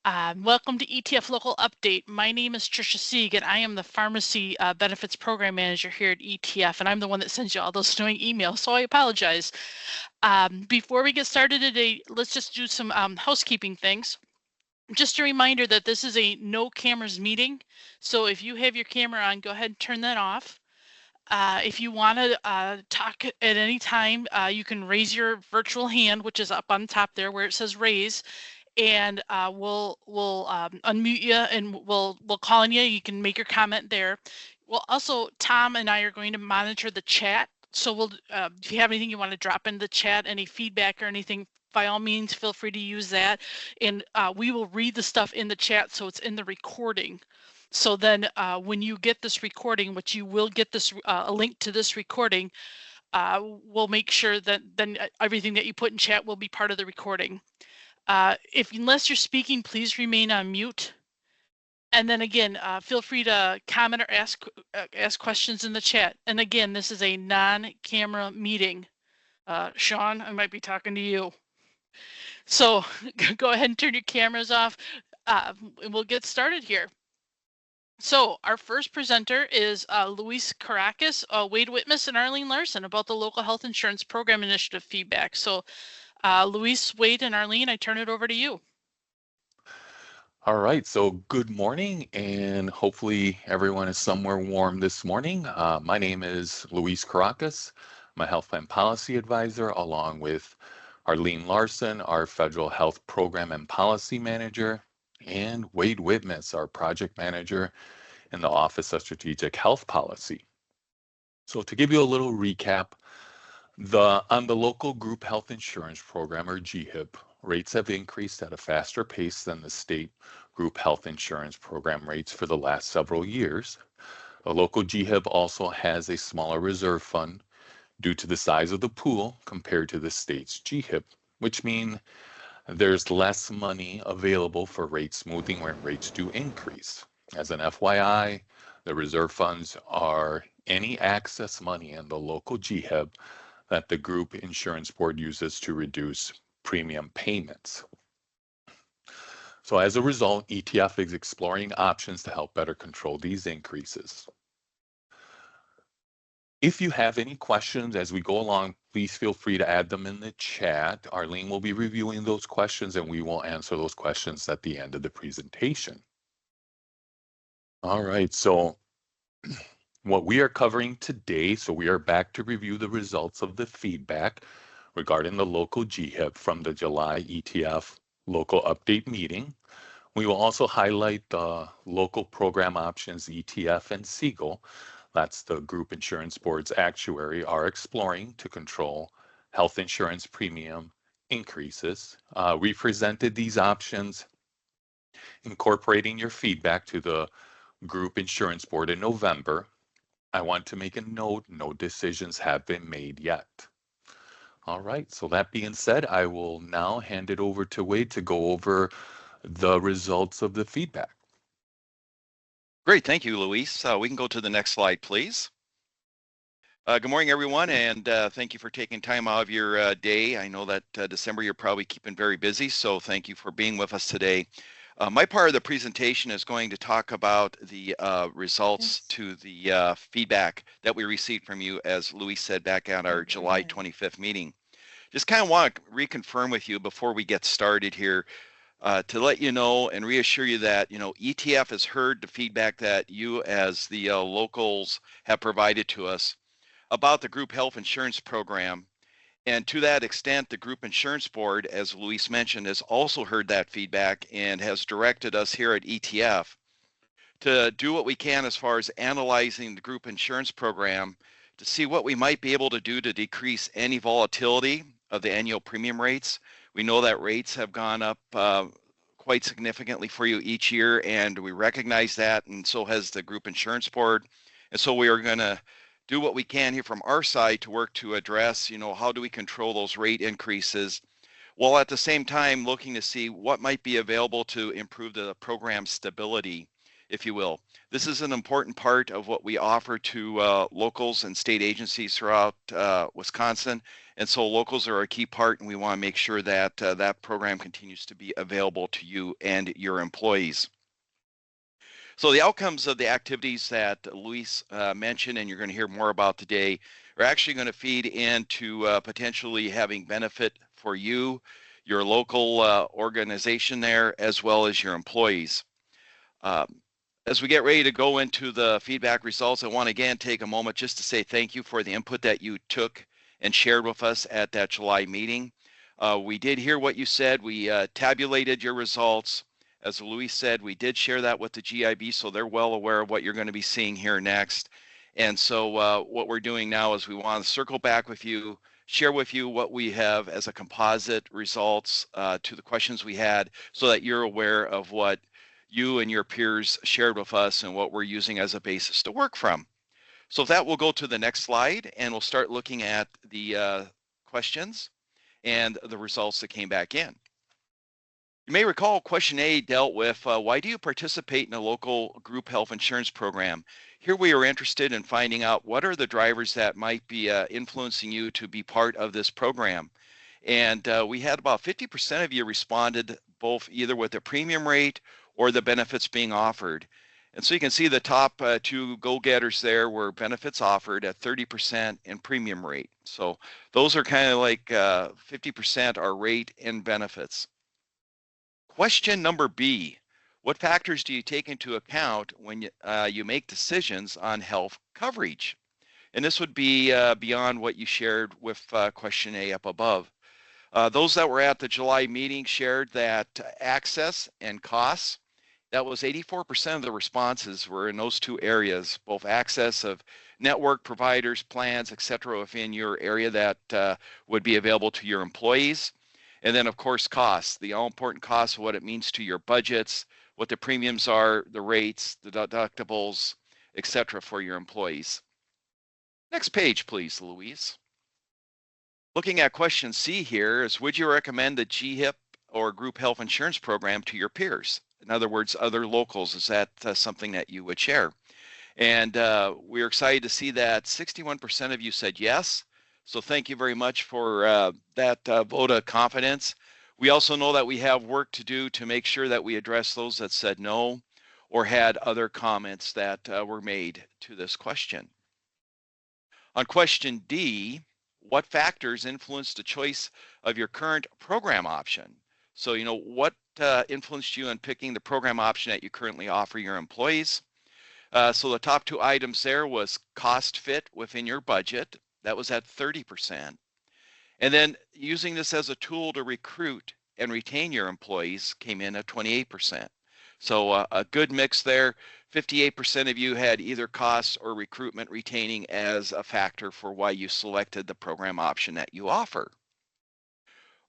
Welcome to ETF Local Update. My name is Trisha Sieg, and I am the Pharmacy Benefits Program Manager here at ETF, and I'm the one that sends you all those annoying emails, so I apologize. Before we get started today, let's just do some housekeeping things. Just a reminder that this is a no cameras meeting, so if you have your camera on, go ahead and turn that off. If you want to talk at any time, you can raise your virtual hand, which is up on top there where it says raise, and we'll unmute you and we'll call on you. You can make your comment there. Well, also Tom and I are going to monitor the chat. So we'll if you have anything you want to drop in the chat, any feedback or anything, by all means, feel free to use that. And we will read the stuff in the chat so it's in the recording. So then when you get this recording, which you will get this a link to this recording, we'll make sure that then everything that you put in chat will be part of the recording. Unless you're speaking, please remain on mute. And then again, feel free to comment or ask questions in the chat. And again, this is a non-camera meeting. Sean, I might be talking to you. So go ahead and turn your cameras off, and we'll get started here. So our first presenter is Luis Caracas, Wade Whitmus, and Arlene Larson about the Local Health Insurance Program Initiative feedback. So Luis, Wade, and Arlene, I turn it over to you. All right, so good morning, and hopefully everyone is somewhere warm this morning. My name is Luis Caracas. I'm a health plan policy advisor, along with Arlene Larson, our federal health program and policy manager, and Wade Whitmus, our project manager in the Office of Strategic Health Policy. So to give you a little recap, on the local group health insurance program, or GHIP, rates have increased at a faster pace than the state group health insurance program rates for the last several years. A local GHIP also has a smaller reserve fund due to the size of the pool compared to the state's GHIP, which means there's less money available for rate smoothing when rates do increase. As an FYI, the reserve funds are any excess money in the local GHIP that the group insurance board uses to reduce premium payments. So as a result, ETF is exploring options to help better control these increases. If you have any questions as we go along, please feel free to add them in the chat. Arlene will be reviewing those questions and we will answer those questions at the end of the presentation. All right, so what we are covering today, so we are back to review the results of the feedback regarding the local GHIP from the July ETF local update meeting. We will also highlight the local program options ETF and Siegel, that's the group insurance board's actuary, are exploring to control health insurance premium increases. We presented these options incorporating your feedback to the group insurance board in November. I want to make a note, no decisions have been made yet. All right, so that being said, I will now hand it over to Wade to go over the results of the feedback. Great, thank you, Luis. We can go to the next slide, please. Good morning, everyone, and thank you for taking time out of your day. I know that December you're probably keeping very busy, so thank you for being with us today. My part of the presentation is going to talk about the results to the feedback that we received from you, as Luis said back at our July 25th meeting. Just kind of want to reconfirm with you before we get started here, to let you know and reassure you that, ETF has heard the feedback that you as the locals have provided to us about the group health insurance program. And to that extent, the group insurance board, as Luis mentioned, has also heard that feedback and has directed us here at ETF to do what we can as far as analyzing the group insurance program to see what we might be able to do to decrease any volatility of the annual premium rates. We know that rates have gone up quite significantly for you each year, and we recognize that, and so has the group insurance board. And so we are going to do what we can here from our side to work to address, how do we control those rate increases, while at the same time looking to see what might be available to improve the program stability. if you will. This is an important part of what we offer to locals and state agencies throughout Wisconsin. And so locals are a key part, and we want to make sure that that program continues to be available to you and your employees. So the outcomes of the activities that Luis mentioned, and you're going to hear more about today, are actually going to feed into potentially having benefit for you, your local organization there, as well as your employees. As we get ready to go into the feedback results, I want to again take a moment just to say thank you for the input that you took and shared with us at that July meeting. We did hear what you said. We tabulated your results. As Luis said, we did share that with the GIB, so they're well aware of what you're going to be seeing here next. And so what we're doing now is we want to circle back with you, share with you what we have as a composite results to the questions we had, so that you're aware of what you and your peers shared with us and what we're using as a basis to work from. So with that, we'll go to the next slide, and we'll start looking at the questions and the results that came back in. You may recall question A dealt with why do you participate in a local group health insurance program? Here we are interested in finding out what are the drivers that might be influencing you to be part of this program. And we had about 50% of you responded both either with the premium rate or the benefits being offered. And so you can see the top two go-getters there were benefits offered at 30% and premium rate. So those are kind of like 50% are rate and benefits. Question number B, what factors do you take into account when you make decisions on health coverage? And this would be beyond what you shared with question A up above. Those that were at the July meeting shared that access and costs, that was 84% of the responses were in those two areas, both access of network providers, plans, etc. within your area that would be available to your employees. And then, of course, costs, the all-important costs of what it means to your budgets, what the premiums are, the rates, the deductibles, etc. for your employees. Next page, please, Louise. Looking at question C here is, would you recommend the GHIP or group health insurance program to your peers? In other words, other locals. Is that something that you would share? And we're excited to see that 61% of you said yes. So thank you very much for that vote of confidence. We also know that we have work to do to make sure that we address those that said no or had other comments that were made to this question. On question D, what factors influenced the choice of your current program option? So, you know, what influenced you in picking the program option that you currently offer your employees? So the top two items there was cost fit within your budget. That was at 30%. And then using this as a tool to recruit and retain your employees came in at 28%. So a good mix there. 58% of you had either costs or recruitment retaining as a factor for why you selected the program option that you offer.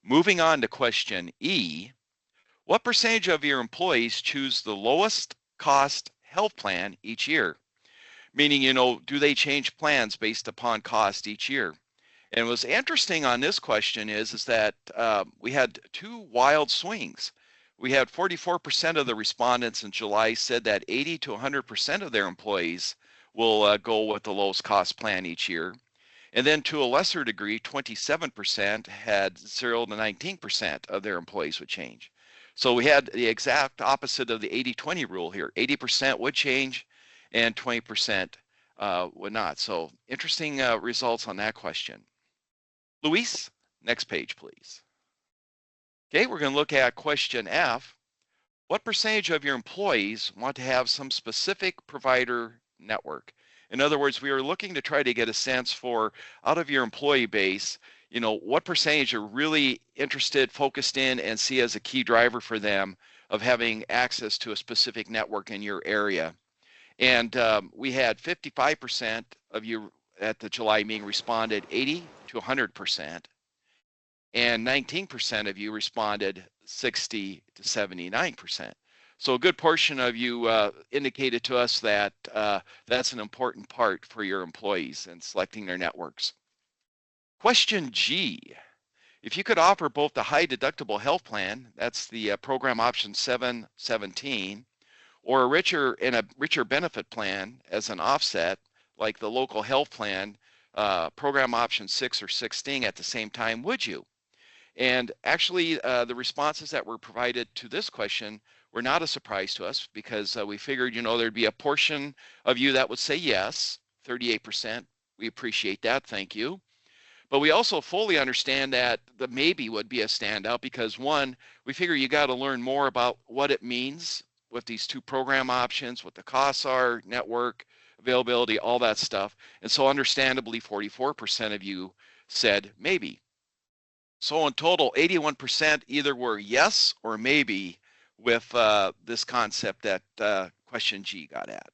Moving on to question E, what percentage of your employees choose the lowest cost health plan each year? Meaning, you know, do they change plans based upon cost each year? And what's interesting on this question is that we had two wild swings. We had 44% of the respondents in July said that 80 to 100% of their employees will go with the lowest cost plan each year. And then to a lesser degree, 27% had 0 to 19% of their employees would change. So we had the exact opposite of the 80-20 rule here. 80% would change and 20% would not. So interesting results on that question. Luis, next page, please. Okay, we're going to look at question F. What percentage of your employees want to have some specific provider network? In other words, we are looking to try to get a sense for, out of your employee base, you know, what percentage are really interested, focused in, and see as a key driver for them of having access to a specific network in your area. And we had 55% of you at the July meeting responded 80 to 100%, and 19% of you responded 60 to 79%. So a good portion of you indicated to us that that's an important part for your employees in selecting their networks. Question G, if you could offer both the high deductible health plan, that's the program option 717, or a richer benefit plan as an offset, like the local health plan, program option 6 or 16 at the same time, would you? And actually, the responses that were provided to this question were not a surprise to us, because we figured, there'd be a portion of you that would say yes, 38%. We appreciate that, thank you. But we also fully understand that the maybe would be a standout, because one, we figure you got to learn more about what it means with these two program options, what the costs are, network, availability, all that stuff. And so understandably, 44% of you said maybe. So in total, 81% either were yes or maybe with this concept that question G got at.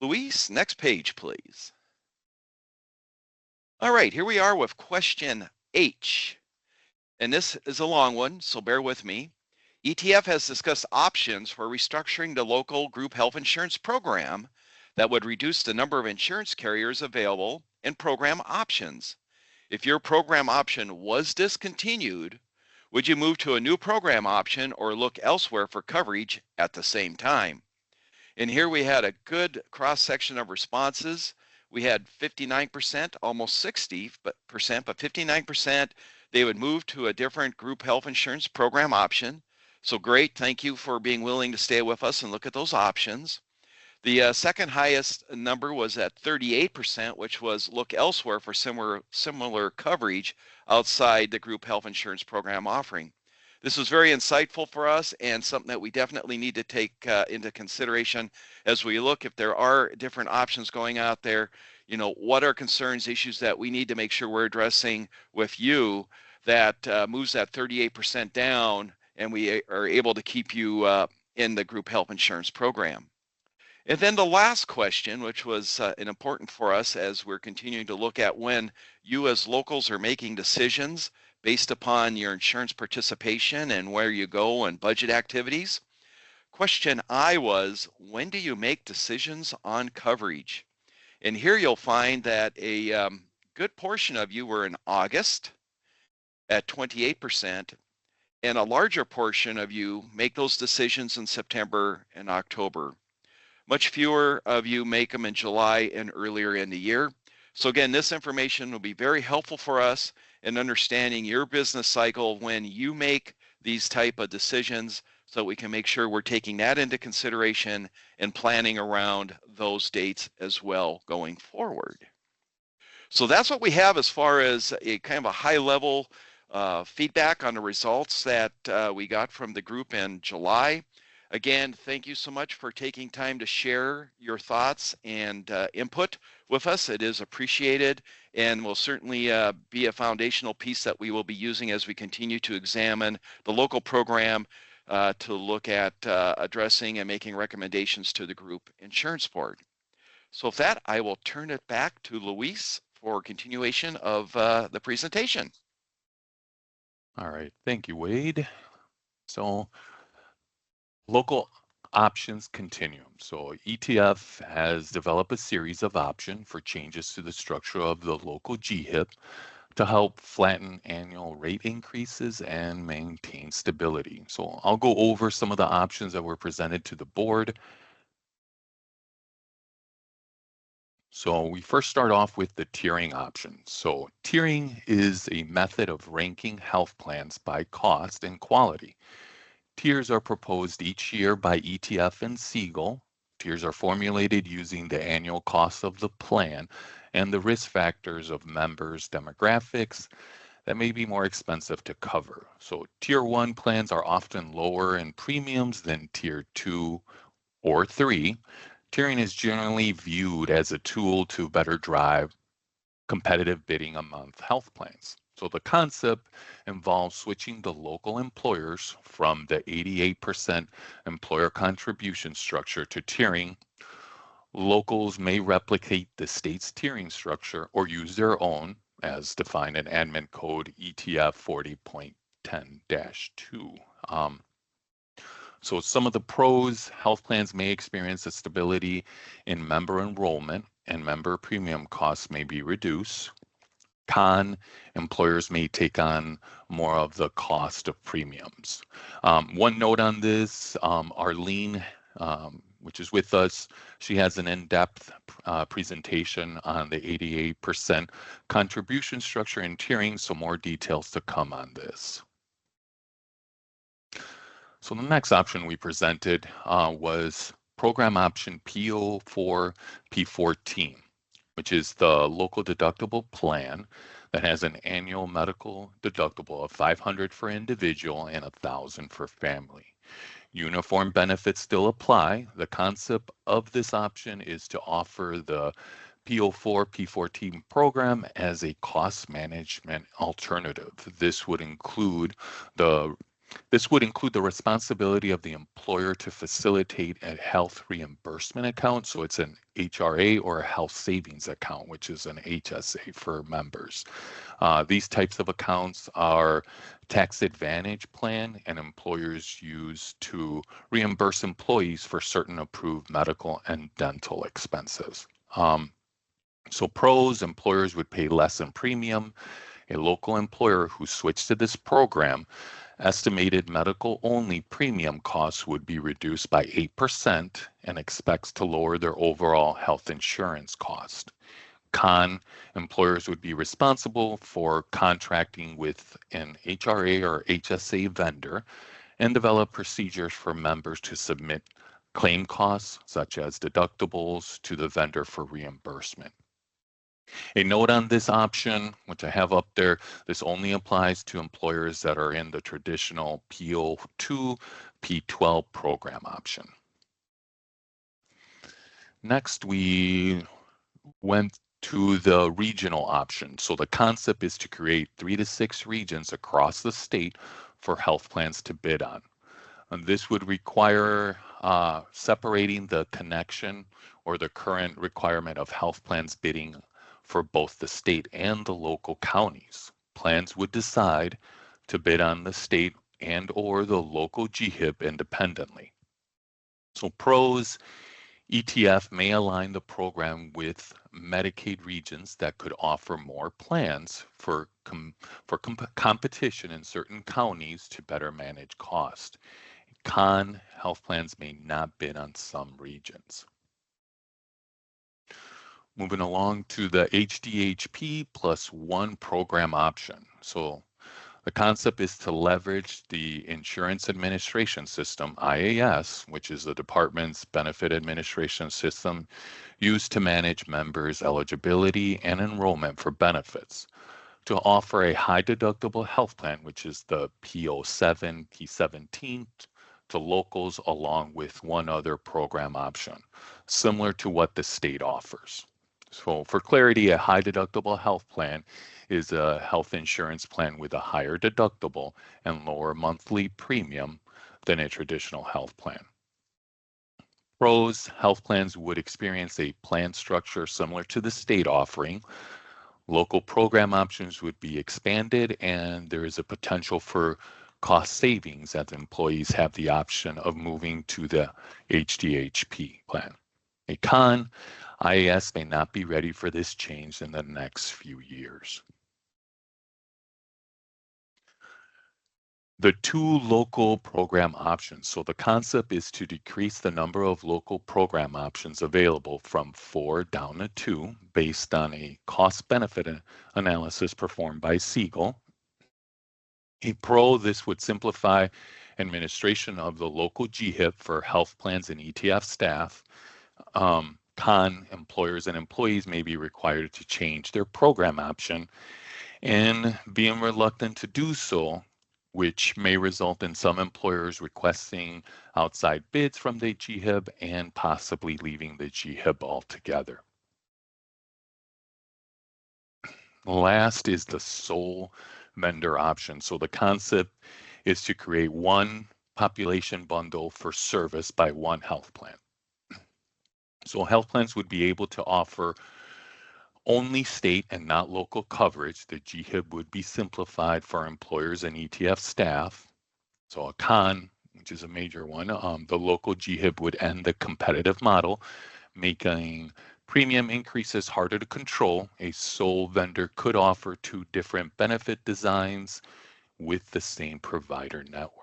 Luis, next page, please. All right, here we are with question H. And this is a long one, so bear with me. ETF has discussed options for restructuring the local group health insurance program that would reduce the number of insurance carriers available and program options. If your program option was discontinued, would you move to a new program option or look elsewhere for coverage at the same time? And here we had a good cross-section of responses. We had 59%, almost 60%, but 59%, they would move to a different group health insurance program option. So great, thank you for being willing to stay with us and look at those options. The second highest number was at 38%, which was look elsewhere for similar coverage outside the group health insurance program offering. This was very insightful for us, and something that we definitely need to take into consideration as we look if there are different options going out there. What are concerns, issues that we need to make sure we're addressing with you that moves that 38% down, and we are able to keep you in the group health insurance program. And then the last question, which was important for us as we're continuing to look at when you as locals are making decisions based upon your insurance participation and where you go and budget activities. Question I was, when do you make decisions on coverage? And here you'll find that a good portion of you were in August at 28%, and a larger portion of you make those decisions in September and October. Much fewer of you make them in July and earlier in the year. So again, this information will be very helpful for us in understanding your business cycle when you make these type of decisions, so we can make sure we're taking that into consideration and planning around those dates as well going forward. So that's what we have as far as a kind of a high level feedback on the results that we got from the group in July. Again, thank you so much for taking time to share your thoughts and input with us. It is appreciated, and will certainly be a foundational piece that we will be using as we continue to examine the local program to look at addressing and making recommendations to the group insurance board. So with that, I will turn it back to Luis for continuation of the presentation. All right, thank you, Wade. So local options continuum. So ETF has developed a series of options for changes to the structure of the local GHIP to help flatten annual rate increases and maintain stability. So I'll go over some of the options that were presented to the board. So we first start off with the tiering option. So tiering is a method of ranking health plans by cost and quality. Tiers are proposed each year by ETF and Siegel. Tiers are formulated using the annual cost of the plan and the risk factors of members' demographics that may be more expensive to cover. So Tier 1 plans are often lower in premiums than Tier 2 or 3. Tiering is generally viewed as a tool to better drive competitive bidding among health plans. So the concept involves switching the local employers from the 88% employer contribution structure to tiering. Locals may replicate the state's tiering structure or use their own, as defined in Admin Code ETF 40.10-2. So some of the pros, health plans may experience a stability in member enrollment and member premium costs may be reduced. Con, employers may take on more of the cost of premiums. One note on this, Arlene which is with us. She has an in-depth presentation on the 88% contribution structure and tiering, so more details to come on this. So the next option we presented was program option PO4 P14, which is the local deductible plan that has an annual medical deductible of $500 for individual and $1,000 for family. Uniform benefits still apply. The concept of this option is to offer the PO4 P14 program as a cost management alternative. This would include the responsibility of the employer to facilitate a health reimbursement account. So it's an HRA or a health savings account, which is an HSA for members. These types of accounts are tax advantage plan, and employers use to reimburse employees for certain approved medical and dental expenses. So pros, employers would pay less in premium. A local employer who switched to this program, estimated medical only premium costs would be reduced by 8% and expects to lower their overall health insurance cost. Con, employers would be responsible for contracting with an HRA or HSA vendor and develop procedures for members to submit claim costs, such as deductibles, to the vendor for reimbursement. A note on this option, which I have up there, this only applies to employers that are in the traditional PO2, P12 program option. Next, we went to the regional option. So the concept is to create 3 to 6 regions across the state for health plans to bid on. And this would require separating the connection or the current requirement of health plans bidding for both the state and the local counties. Plans would decide to bid on the state and or the local GHIB independently. So pros, ETF may align the program with Medicaid regions that could offer more plans for competition in certain counties to better manage cost. Con, health plans may not bid on some regions. Moving along to the HDHP plus 1 program option. So the concept is to leverage the Insurance Administration System, IAS, which is the department's benefit administration system used to manage members' eligibility and enrollment for benefits, to offer a high deductible health plan, which is the PO7, P17, to locals along with one other program option, similar to what the state offers. So for clarity, a high deductible health plan is a health insurance plan with a higher deductible and lower monthly premium than a traditional health plan. Pros, health plans would experience a plan structure similar to the state offering. Local program options would be expanded, and there is a potential for cost savings as employees have the option of moving to the HDHP plan. A con, IAS may not be ready for this change in the next few years. The 2 local program options. So the concept is to decrease the number of local program options available from 4 down to 2 based on a cost-benefit analysis performed by Siegel. A pro, this would simplify administration of the local GHIB for health plans and ETF staff. Con, employers and employees may be required to change their program option and being reluctant to do so, which may result in some employers requesting outside bids from the GHIB and possibly leaving the GHIB altogether. Last is the sole vendor option. So the concept is to create one population bundle for service by one health plan. So health plans would be able to offer only state and not local coverage. The GHIB would be simplified for employers and ETF staff. So a con, which is a major one, the local GHIB would end the competitive model, making premium increases harder to control. A sole vendor could offer 2 different benefit designs with the same provider network.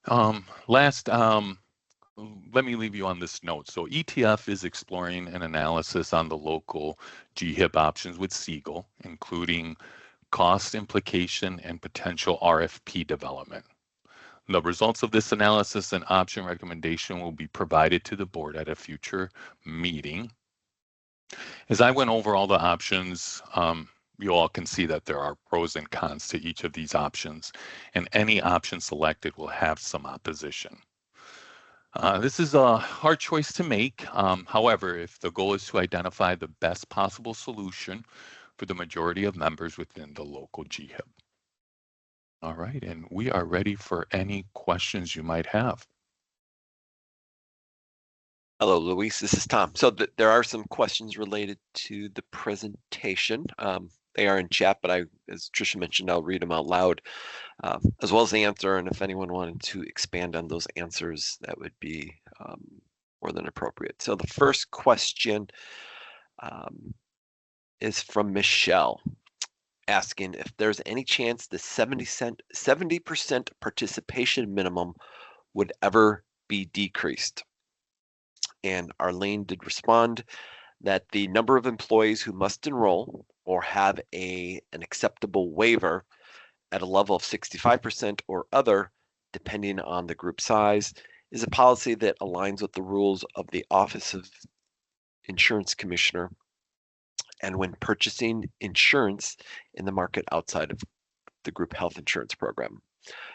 Last, let me leave you on this note. So ETF is exploring an analysis on the local GHIP options with Siegel, including cost implication and potential RFP development. The results of this analysis and option recommendation will be provided to the board at a future meeting. As I went over all the options, you all can see that there are pros and cons to each of these options, and any option selected will have some opposition. This is a hard choice to make. However, if the goal is to identify the best possible solution for the majority of members within the local GHIP. All right, and we are ready for any questions you might have. Hello, Luis. This is Tom. So there are some questions related to the presentation. They are in chat, but as Tricia mentioned, I'll read them out loud, as well as the answer. And if anyone wanted to expand on those answers, that would be more than appropriate. So the first question is from Michelle, asking if there's any chance the 70% participation minimum would ever be decreased. And Arlene did respond that the number of employees who must enroll or have an acceptable waiver at a level of 65% or other, depending on the group size, is a policy that aligns with the rules of the Office of Insurance Commissioner and when purchasing insurance in the market outside of the group health insurance program.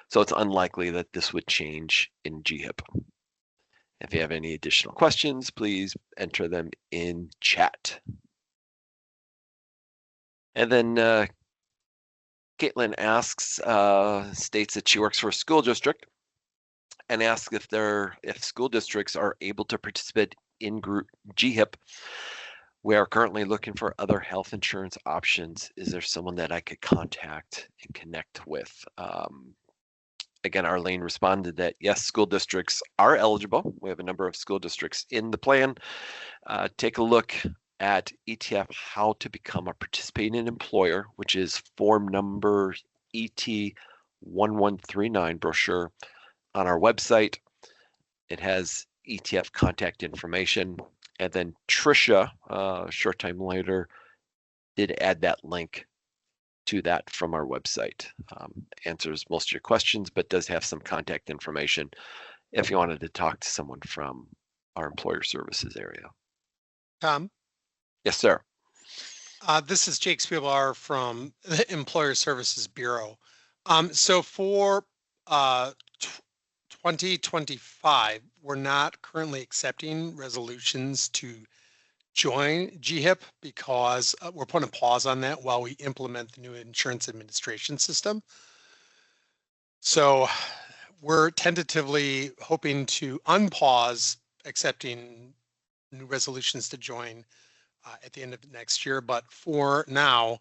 So it's unlikely that this would change in GHIP. If you have any additional questions, please enter them in chat. And then Caitlin asks, states that she works for a school district and asks if school districts are able to participate in group GHIP. We are currently looking for other health insurance options. Is there someone that I could contact and connect with? Again, Arlene responded that yes, school districts are eligible. We have a number of school districts in the plan. Take a look at ETF How to Become a Participating Employer, which is form number ET1139 brochure on our website. It has ETF contact information. And then Tricia, a short time later, did add that link to that from our website. Answers most of your questions, but does have some contact information if you wanted to talk to someone from our employer services area. Tom? Yes, sir. This is Jake Spielbauer from the Employer Services Bureau. So for 2025, we're not currently accepting resolutions to join GHIP because we're putting a pause on that while we implement the new insurance administration system. So we're tentatively hoping to unpause accepting new resolutions to join at the end of next year. But for now,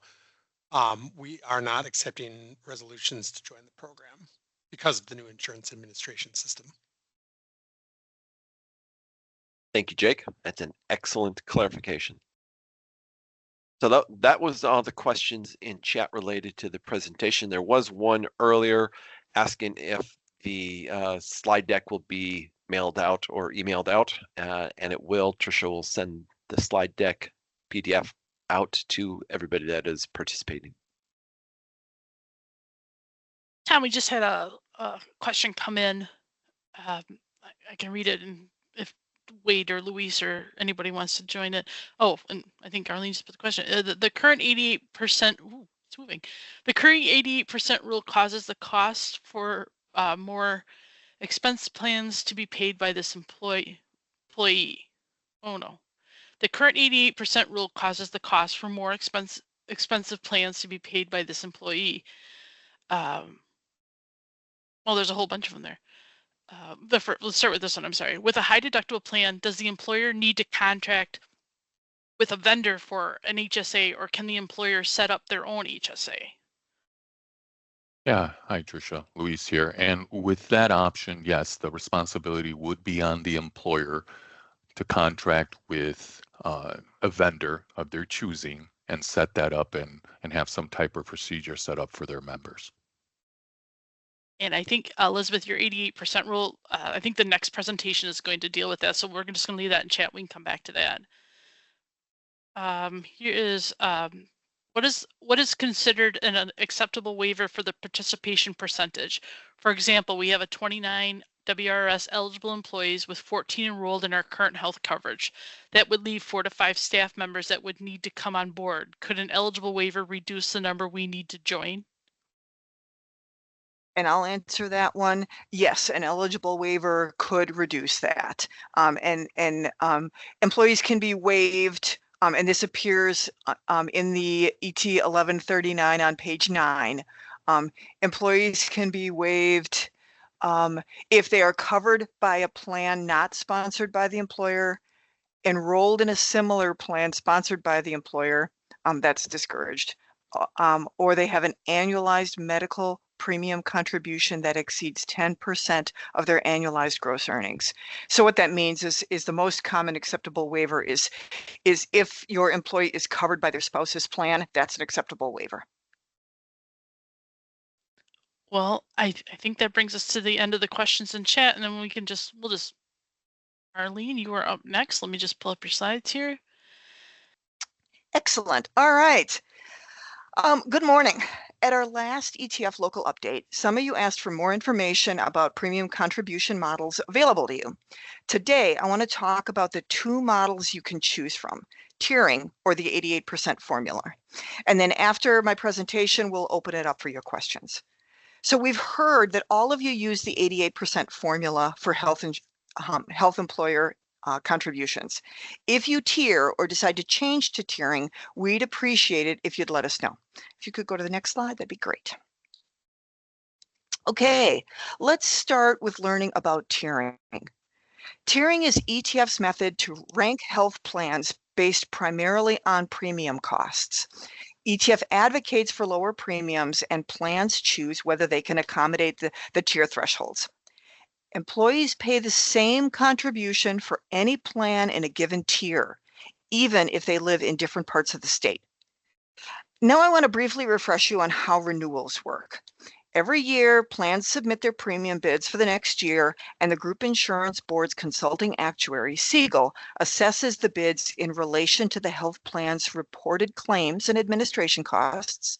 we are not accepting resolutions to join the program because of the new insurance administration system. Thank you, Jake. That's an excellent clarification. So that was all the questions in chat related to the presentation. There was one earlier asking if the slide deck will be mailed out or emailed out, and it will. Tricia will send the slide deck PDF out to everybody that is participating. Tom, we just had a question come in. I can read it, and if Wade or Luis or anybody wants to join it. Oh, and I think Arlene just put the question. The current 88%, it's moving. The current 88% rule causes the cost for more expense plans to be paid by this employee. Oh no. The current 88% rule causes the cost for more expensive plans to be paid by this employee. Well, there's a whole bunch of them there. Let's start with this one. I'm sorry. With a high deductible plan, does the employer need to contract with a vendor for an HSA, or can the employer set up their own HSA? Yeah, hi Tricia, Luis here. And with that option, yes, the responsibility would be on the employer to contract with a vendor of their choosing and set that up and have some type of procedure set up for their members. And I think, Elizabeth, your 88% rule, I think the next presentation is going to deal with that. So we're just going to leave that in chat. We can come back to that. Here is what is considered an acceptable waiver for the participation percentage. For example, we have a 29 WRS eligible employees with 14 enrolled in our current health coverage. That would leave 4 to 5 staff members that would need to come on board. Could an eligible waiver reduce the number we need to join? And I'll answer that one. Yes, an eligible waiver could reduce that. Employees can be waived, and this appears in the ET 1139 on page 9. Employees can be waived if they are covered by a plan not sponsored by the employer, enrolled in a similar plan sponsored by the employer, that's discouraged, or they have an annualized medical premium contribution that exceeds 10% of their annualized gross earnings. So what that means is the most common acceptable waiver is if your employee is covered by their spouse's plan, that's an acceptable waiver. Well, I think that brings us to the end of the questions in chat, and then we'll just, Arlene, you are up next. Let me just pull up your slides here. Excellent. All right. Good morning. At our last ETF local update, some of you asked for more information about premium contribution models available to you. Today, I want to talk about the 2 models you can choose from, tiering or the 88% formula. And then after my presentation, we'll open it up for your questions. So we've heard that all of you use the 88% formula for health employer contributions. If you tier or decide to change to tiering, we'd appreciate it if you'd let us know. If you could go to the next slide, that'd be great. Okay, let's start with learning about tiering. Tiering is ETF's method to rank health plans based primarily on premium costs. ETF advocates for lower premiums, and plans choose whether they can accommodate the tier thresholds. Employees pay the same contribution for any plan in a given tier, even if they live in different parts of the state. Now I want to briefly refresh you on how renewals work. Every year, plans submit their premium bids for the next year, and the Group Insurance Board's consulting actuary, Siegel, assesses the bids in relation to the health plan's reported claims and administration costs,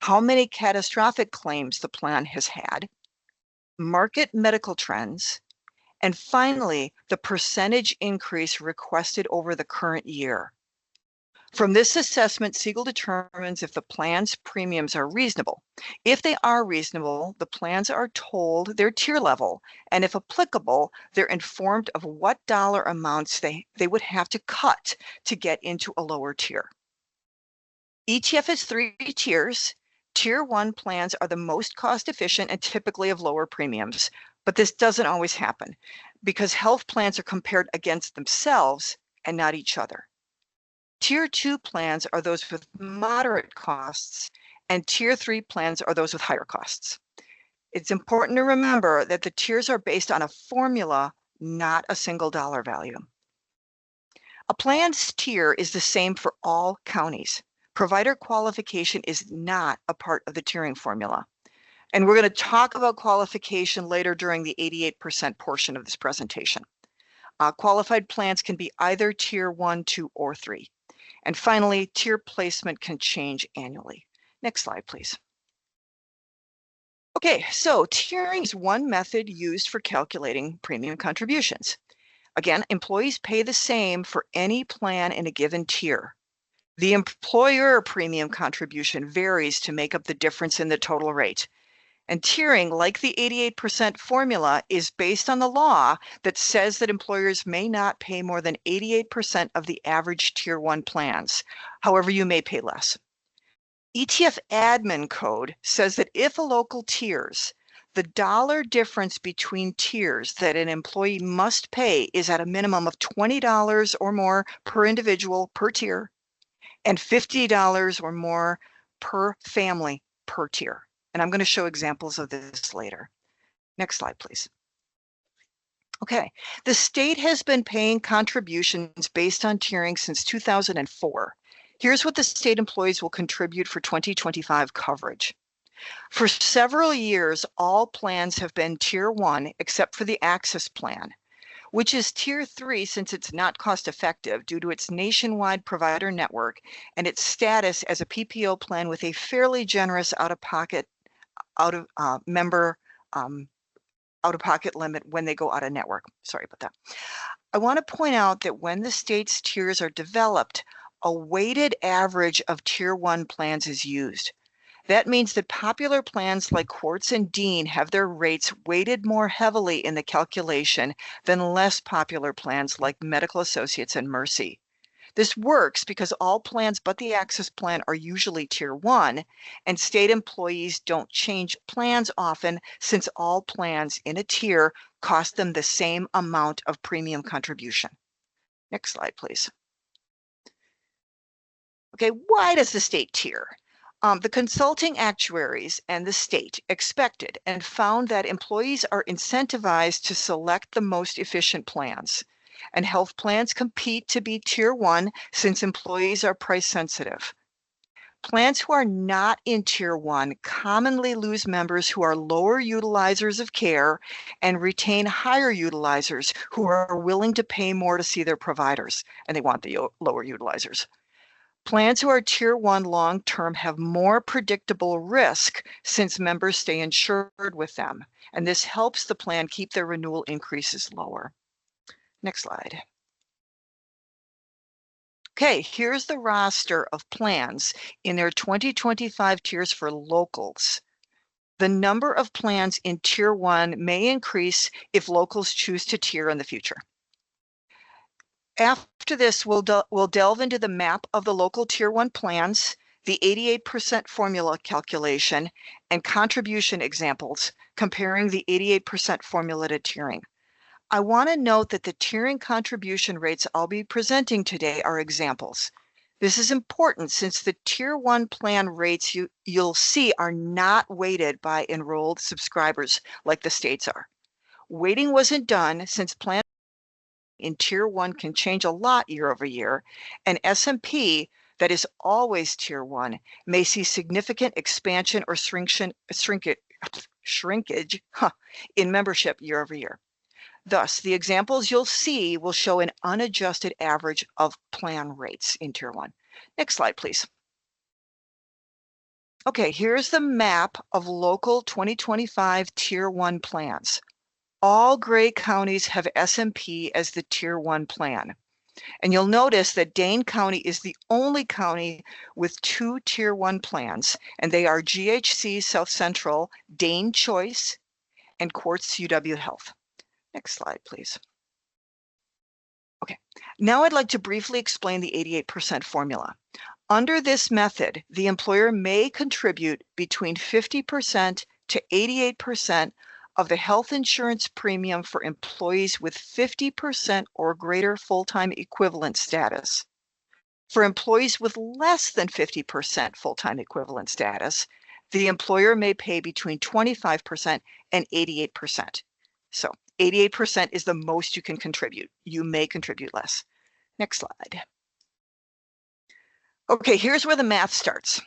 how many catastrophic claims the plan has had, market medical trends, and finally, the percentage increase requested over the current year. From this assessment, Siegel determines if the plan's premiums are reasonable. If they are reasonable, the plans are told their tier level, and if applicable, they're informed of what dollar amounts they would have to cut to get into a lower tier. ETF has 3 tiers. Tier 1 plans are the most cost efficient and typically of lower premiums, but this doesn't always happen because health plans are compared against themselves and not each other. Tier 2 plans are those with moderate costs, and Tier 3 plans are those with higher costs. It's important to remember that the tiers are based on a formula, not a single dollar value. A plan's tier is the same for all counties. Provider qualification is not a part of the tiering formula. And we're going to talk about qualification later during the 88% portion of this presentation. Qualified plans can be either Tier 1, 2, or 3. And finally, tier placement can change annually. Next slide, please. Okay, so tiering is one method used for calculating premium contributions. Again, employees pay the same for any plan in a given tier. The employer premium contribution varies to make up the difference in the total rate. And tiering, like the 88% formula, is based on the law that says that employers may not pay more than 88% of the average Tier 1 plans. However, you may pay less. ETF admin code says that if a local tiers, the dollar difference between tiers that an employee must pay is at a minimum of $20 or more per individual per tier, and $50 or more per family per tier. And I'm going to show examples of this later. Next slide, please. Okay, the state has been paying contributions based on tiering since 2004. Here's what the state employees will contribute for 2025 coverage. For several years, all plans have been Tier 1 except for the Access plan, which is Tier 3 since it's not cost effective due to its nationwide provider network and its status as a PPO plan with a fairly generous out-of-pocket limit when they go out of network. Sorry about that. I want to point out that when the state's tiers are developed, a weighted average of Tier 1 plans is used. That means that popular plans like Quartz and Dean have their rates weighted more heavily in the calculation than less popular plans like Medical Associates and Mercy. This works because all plans but the Access plan are usually Tier 1, and state employees don't change plans often since all plans in a tier cost them the same amount of premium contribution. Next slide, please. Okay, why does the state tier? The consulting actuaries and the state expected and found that employees are incentivized to select the most efficient plans, and health plans compete to be Tier 1 since employees are price sensitive. Plans who are not in Tier 1 commonly lose members who are lower utilizers of care and retain higher utilizers who are willing to pay more to see their providers, and they want the lower utilizers. Plans who are Tier 1 long-term have more predictable risk since members stay insured with them, and this helps the plan keep their renewal increases lower. Next slide. Okay, here's the roster of plans in their 2025 tiers for locals. The number of plans in Tier 1 may increase if locals choose to tier in the future. After this, we'll delve into the map of the local Tier 1 plans, the 88% formula calculation, and contribution examples, comparing the 88% formula to tiering. I want to note that the tiering contribution rates I'll be presenting today are examples. This is important since the Tier 1 plan rates you'll see are not weighted by enrolled subscribers like the states are. Weighting wasn't done since plan in Tier 1 can change a lot year over year, and S&P, that is always Tier 1, may see significant expansion or shrinkage in membership year over year. Thus, the examples you'll see will show an unadjusted average of plan rates in Tier 1. Next slide, please. Okay, here's the map of local 2025 Tier 1 plans. All gray counties have S&P as the Tier 1 plan. And you'll notice that Dane County is the only county with 2 Tier 1 plans, and they are GHC South Central, Dane Choice, and Quartz UW Health. Next slide, please. Okay, now I'd like to briefly explain the 88% formula. Under this method, the employer may contribute between 50% to 88% of the health insurance premium for employees with 50% or greater full-time equivalent status. For employees with less than 50% full-time equivalent status, the employer may pay between 25% and 88%. So 88% is the most you can contribute. You may contribute less. Next slide. Okay, here's where the math starts.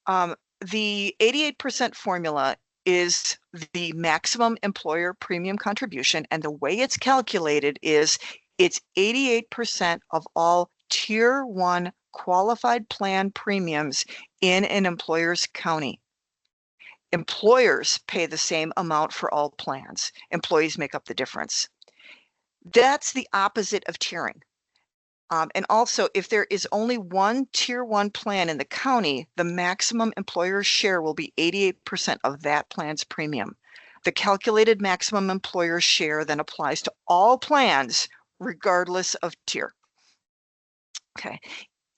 The 88% formula is the maximum employer premium contribution, and the way it's calculated is it's 88% of all Tier 1 qualified plan premiums in an employer's county. Employers pay the same amount for all plans. Employees make up the difference. That's the opposite of tiering. And also, if there is only one Tier 1 plan in the county, the maximum employer share will be 88% of that plan's premium. The calculated maximum employer share then applies to all plans, regardless of tier. Okay.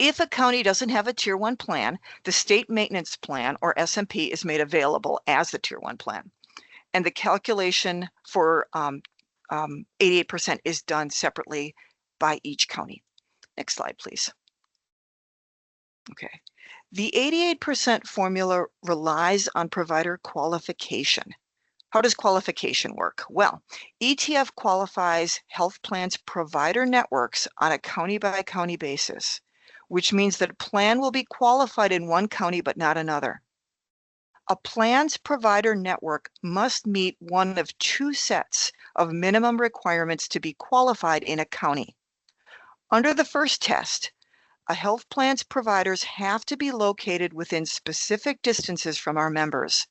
If a county doesn't have a Tier 1 plan, the state maintenance plan, or SMP, is made available as the Tier 1 plan. And the calculation for 88% is done separately by each county. Next slide, please. Okay. The 88% formula relies on provider qualification. How does qualification work? Well, ETF qualifies health plans provider networks on a county-by-county basis, which means that a plan will be qualified in one county but not another. A plan's provider network must meet one of two sets of minimum requirements to be qualified in a county. Under the first test, a health plan's providers have to be located within specific distances from our members.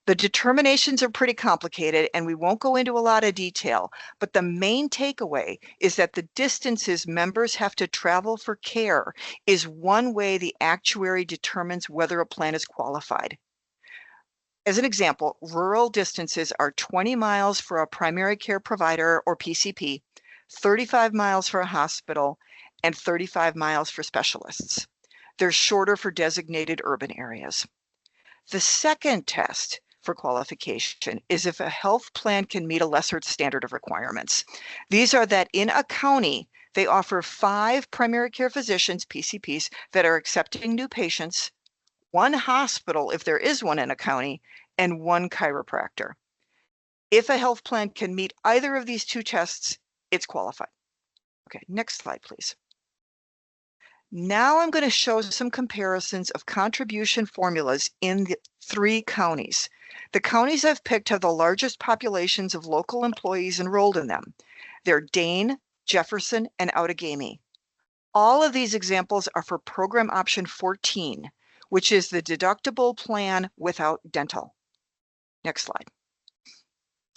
The determinations are pretty complicated and we won't go into a lot of detail, but the main takeaway is that the distances members have to travel for care is one way the actuary determines whether a plan is qualified. As an example, rural distances are 20 miles for a primary care provider or PCP, 35 miles for a hospital, and 35 miles for specialists. They're shorter for designated urban areas. The second test for qualification is if a health plan can meet a lesser standard of requirements. These are that in a county, they offer 5 primary care physicians, PCPs, that are accepting new patients, 1 hospital, if there is one in a county, and 1 chiropractor. If a health plan can meet either of these 2 tests, it's qualified. Okay, next slide, please. Now I'm going to show some comparisons of contribution formulas in the 3 counties. The counties I've picked have the largest populations of local employees enrolled in them. They're Dane, Jefferson, and Outagamie. All of these examples are for program option 14, which is the deductible plan without dental. Next slide.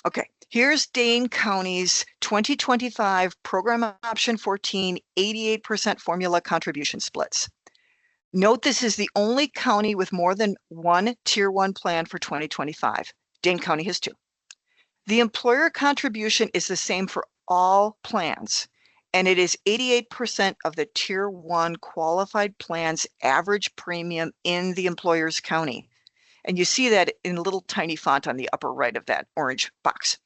Okay, here's Dane County's 2025 program option 14 88% formula contribution splits. Note this is the only county with more than 1 tier 1 plan for 2025. Dane County has 2. The employer contribution is the same for all plans, and it is 88% of the tier 1 qualified plan's average premium in the employer's county. And you see that in a little tiny font on the upper right of that orange box.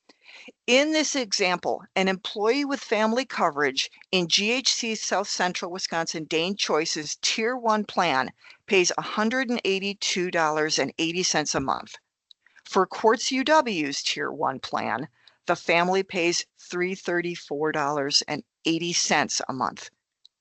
In this example, an employee with family coverage in GHC South Central Wisconsin Dane Choice's Tier 1 plan pays $182.80 a month. For Quartz UW's Tier 1 plan, the family pays $334.80 a month,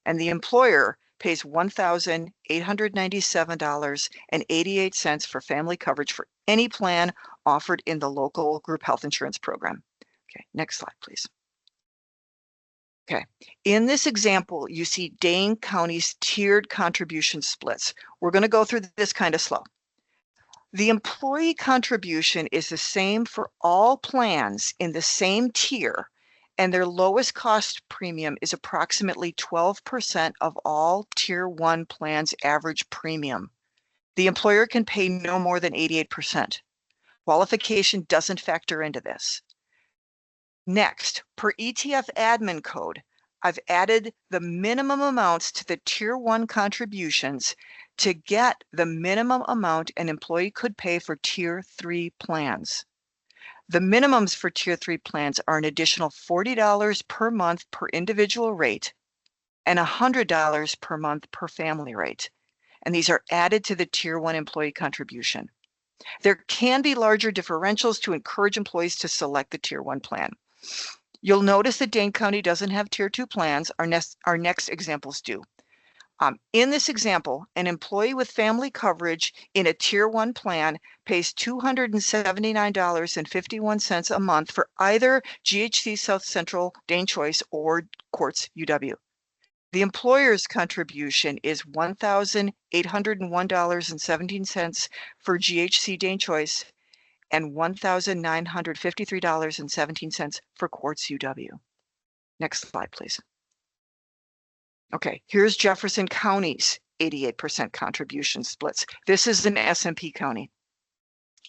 and the employer pays $1,897.88 for family coverage for any plan offered in the local group health insurance program. Okay, next slide, please. Okay, in this example, you see Dane County's tiered contribution splits. We're going to go through this kind of slow. The employee contribution is the same for all plans in the same tier, and their lowest cost premium is approximately 12% of all Tier 1 plans' average premium. The employer can pay no more than 88%. Qualification doesn't factor into this. Next, per ETF admin code, I've added the minimum amounts to the Tier 1 contributions to get the minimum amount an employee could pay for Tier 3 plans. The minimums for Tier 3 plans are an additional $40 per month per individual rate and $100 per month per family rate. And these are added to the Tier 1 employee contribution. There can be larger differentials to encourage employees to select the Tier 1 plan. You'll notice that Dane County doesn't have Tier 2 plans. Our next examples do. In this example, an employee with family coverage in a Tier 1 plan pays $279.51 a month for either GHC South Central Dane Choice or Quartz UW. The employer's contribution is $1,801.17 for GHC Dane Choice and $1,953.17 for Quartz UW. Next slide, please. Okay, here's Jefferson County's 88% contribution splits. This is an SMP county.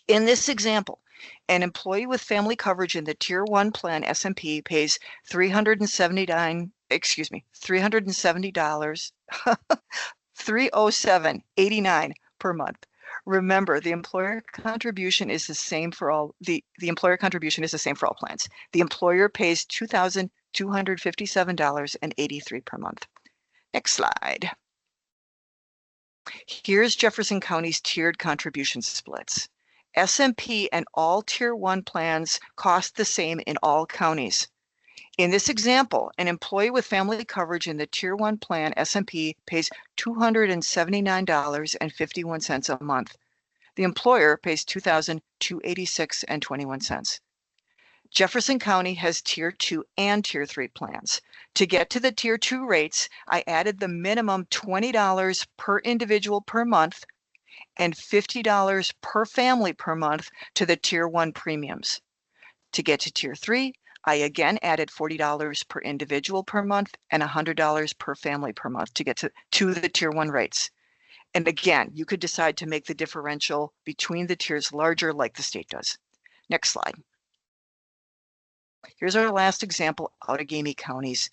In this example, an employee with family coverage in the Tier 1 plan SMP pays $370.89 per month. Remember, the employer contribution is the same for all the employer contribution is the same for all plans. The employer pays $2,257.83 per month. Next slide. Here's Jefferson County's tiered contribution splits. SMP and all Tier 1 plans cost the same in all counties. In this example, an employee with family coverage in the Tier 1 plan SMP pays $279.51 a month. The employer pays $2,286.21. Jefferson County has Tier 2 and Tier 3 plans. To get to the Tier 2 rates, I added the minimum $20 per individual per month and $50 per family per month to the Tier 1 premiums. To get to Tier 3, I again added $40 per individual per month and $100 per family per month to get to the Tier 1 rates. And again, you could decide to make the differential between the tiers larger like the state does. Next slide. Here's our last example, Outagamie counties.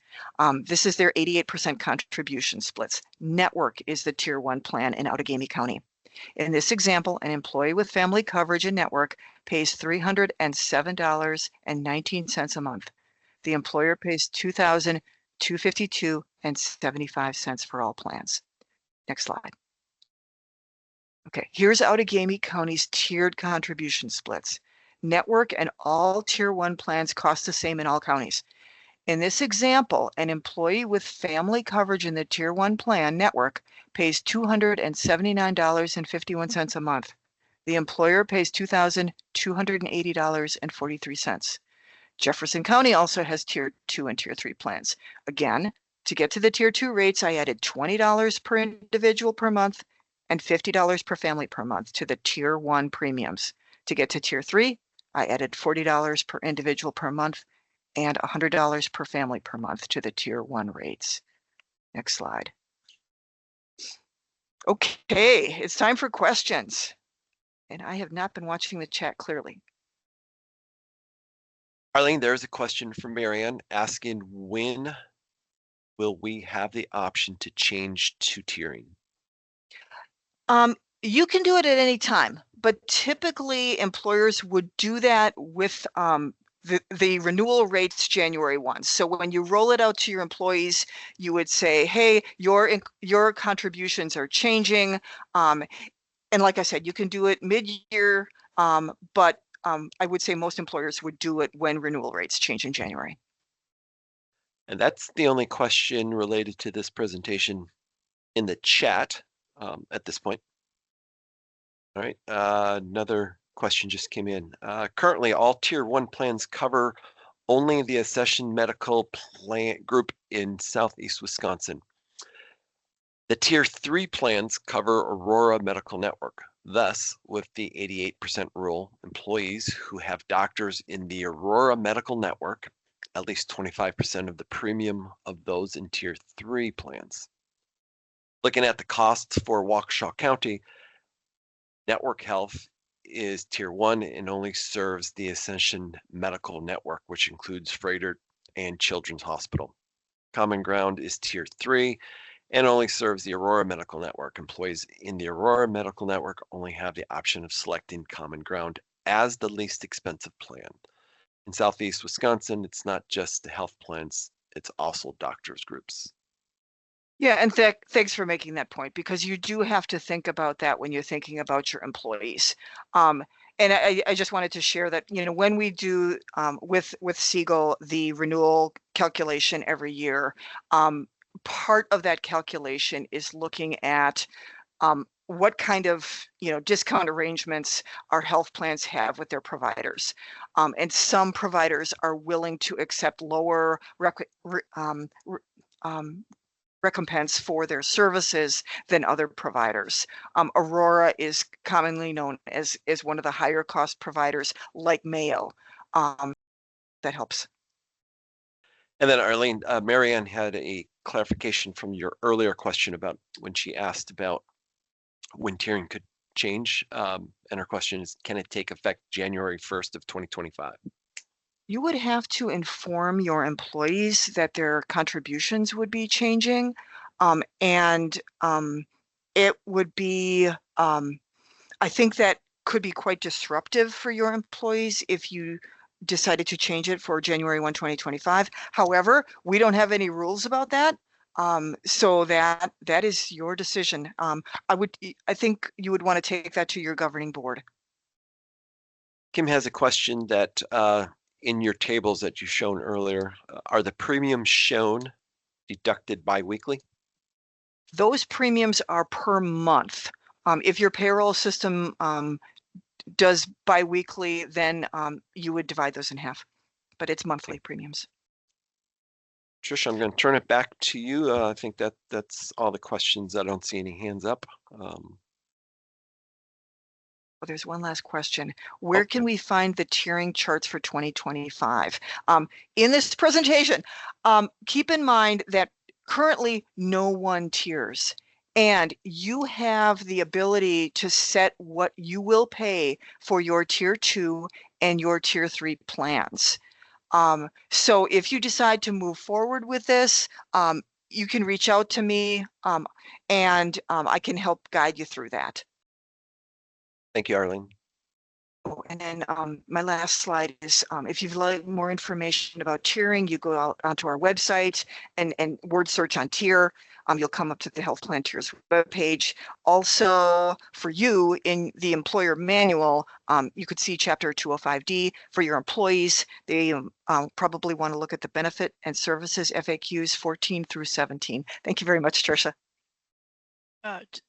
This is their 88% contribution splits. Network is the Tier 1 plan in Outagamie County. In this example, an employee with family coverage in network pays $307.19 a month. The employer pays $2,252.75 for all plans. Next slide. Okay, here's Outagamie County's tiered contribution splits. Network and all Tier 1 plans cost the same in all counties. In this example, an employee with family coverage in the Tier 1 plan network pays $279.51 a month. The employer pays $2,280.43. Jefferson County also has Tier 2 and Tier 3 plans. Again, to get to the Tier 2 rates, I added $20 per individual per month and $50 per family per month to the Tier 1 premiums. To get to Tier 3, I added $40 per individual per month and $100 per family per month to the Tier 1 rates. Next slide. Okay, it's time for questions. And I have not been watching the chat clearly. Arlene, there's a question from Marianne asking, when will we have the option to change to tiering? You can do it at any time, but typically employers would do that with the renewal rates January 1. So when you roll it out to your employees, you would say, hey, your contributions are changing. And like I said, you can do it mid-year, but I would say most employers would do it when renewal rates change in January. And that's the only question related to this presentation in the chat at this point. All right, another question just came in. Currently, all Tier 1 plans cover only the Accession Medical Plan Group in Southeast Wisconsin. The Tier 3 plans cover Aurora Medical Network. Thus, with the 88% rule, employees who have doctors in the Aurora Medical Network, at least 25% of the premium of those in Tier 3 plans. Looking at the costs for Waukesha County, Network Health is Tier 1 and only serves the Ascension Medical Network, which includes Froedtert and Children's Hospital. Common Ground is Tier 3 and only serves the Aurora Medical Network. Employees in the Aurora Medical Network only have the option of selecting Common Ground as the least expensive plan. In Southeast Wisconsin, it's not just the health plans, it's also doctors groups. Yeah, and thanks for making that point, because you do have to think about that when you're thinking about your employees. And I just wanted to share that, you know, when we do with Siegel the renewal calculation every year, part of that calculation is looking at what kind of, you know, discount arrangements our health plans have with their providers. And some providers are willing to accept lower recompense for their services than other providers. Aurora is commonly known as one of the higher cost providers, like Mayo. That helps. And then Arlene, Marianne had a clarification from your earlier question about when she asked about when tiering could change. And her question is, can it take effect January 1st of 2025? You would have to inform your employees that their contributions would be changing. And it would be, I think that could be quite disruptive for your employees if you decided to change it for January 1, 2025. However, we don't have any rules about that. So that is your decision. I think you would want to take that to your governing board. Kim has a question that in your tables that you've shown earlier, are the premiums shown deducted bi-weekly? Those premiums are per month. If your payroll system does biweekly, then you would divide those in half, but it's monthly premiums. Tricia, I'm going to turn it back to you. I think that's all the questions. I don't see any hands up. Well, there's one last question. Where can we find the tiering charts for 2025? In this presentation, keep in mind that currently no one tiers, and you have the ability to set what you will pay for your tier 2 and your tier 3 plans. So if you decide to move forward with this, you can reach out to me and I can help guide you through that. Thank you, Arlene. Oh, and then my last slide is if you'd like more information about tiering, you go out onto our website and word search on tier. You'll come up to the Health Plan Tiers webpage. Also, for you in the employer manual, you could see Chapter 205D. For your employees, they probably want to look at the benefit and services FAQs 14 through 17. Thank you very much, Tricia.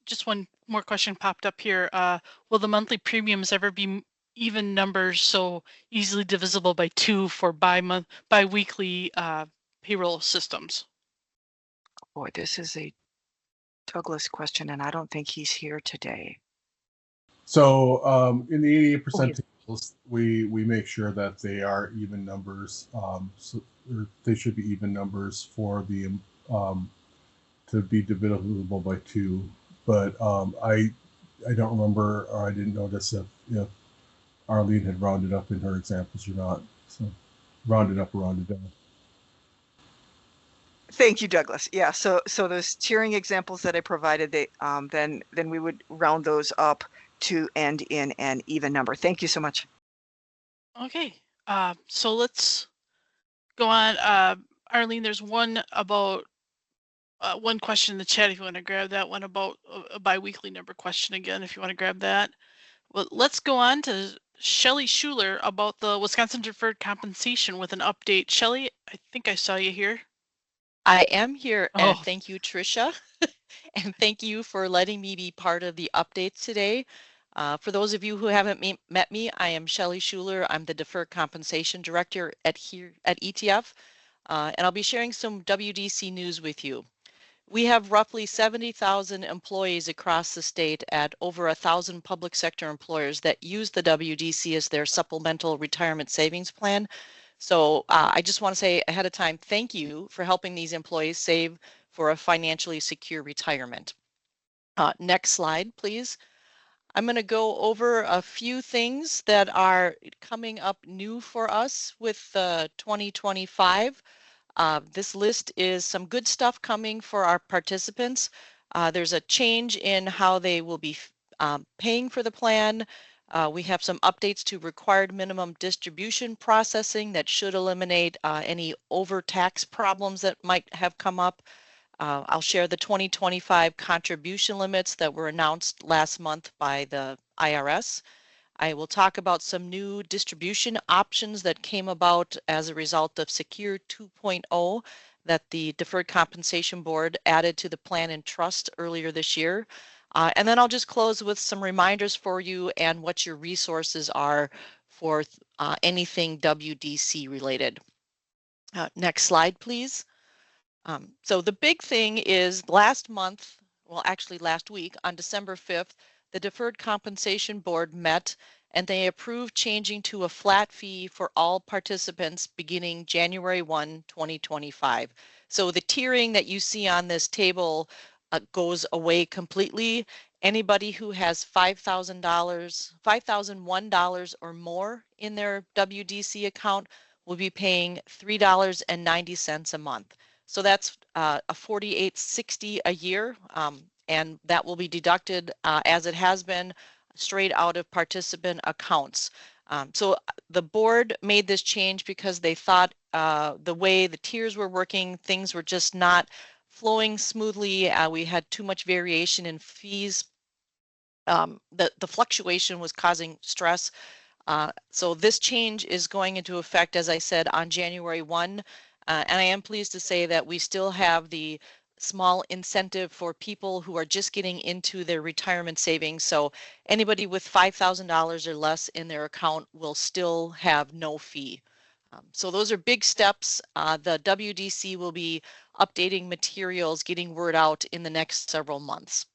Just one more question popped up here. Will the monthly premiums ever be even numbers, so easily divisible by 2 for bi-weekly payroll systems? Boy, this is a Douglas question, and I don't think he's here today. So in the 88% tables, we make sure that they are even numbers. So they should be even numbers for the to be divisible by 2. But I don't remember, or I didn't notice if Arlene had rounded up in her examples or not. So rounded up or rounded down. Thank you, Douglas. Yeah, so those tiering examples that I provided, they then we would round those up to end in an even number. Thank you so much. Okay, so let's go on. Arlene, there's one about one question in the chat if you want to grab that one about a biweekly number question again, if you want to grab that. Well, let's go on to Shelley Schuler about the Wisconsin Deferred Compensation with an update. Shelley, I think I saw you here. I am here, and Oh. thank you, Tricia, and thank you for letting me be part of the updates today. For those of you who haven't met me, I am Shelley Schuler. I'm the Deferred Compensation Director at ETF, and I'll be sharing some WDC news with you. We have roughly 70,000 employees across the state at over 1,000 public sector employers that use the WDC as their supplemental retirement savings plan. So I just want to say ahead of time, thank you for helping these employees save for a financially secure retirement. Next slide, please. I'm going to go over a few things that are coming up new for us with 2025. This list is some good stuff coming for our participants. There's a change in how they will be paying for the plan. We have some updates to required minimum distribution processing that should eliminate any overtax problems that might have come up. I'll share the 2025 contribution limits that were announced last month by the IRS. I will talk about some new distribution options that came about as a result of Secure 2.0 that the Deferred Compensation Board added to the plan and trust earlier this year. And then I'll just close with some reminders for you and what your resources are for anything WDC related. Next slide, please. So the big thing is last month, well, actually last week on December 5th, the Deferred Compensation Board met and they approved changing to a flat fee for all participants beginning January 1, 2025. So the tiering that you see on this table goes away completely. Anybody who has $5,001 or more in their WDC account will be paying $3.90 a month. So that's a $48.60 a year, and that will be deducted as it has been straight out of participant accounts. So the board made this change because they thought the way the tiers were working, things were just not flowing smoothly. We had too much variation in fees. The fluctuation was causing stress. So this change is going into effect, as I said, on January 1. And I am pleased to say that we still have the small incentive for people who are just getting into their retirement savings. So anybody with $5,000 or less in their account will still have no fee. So those are big steps. The WDC will be updating materials, getting word out in the next several months.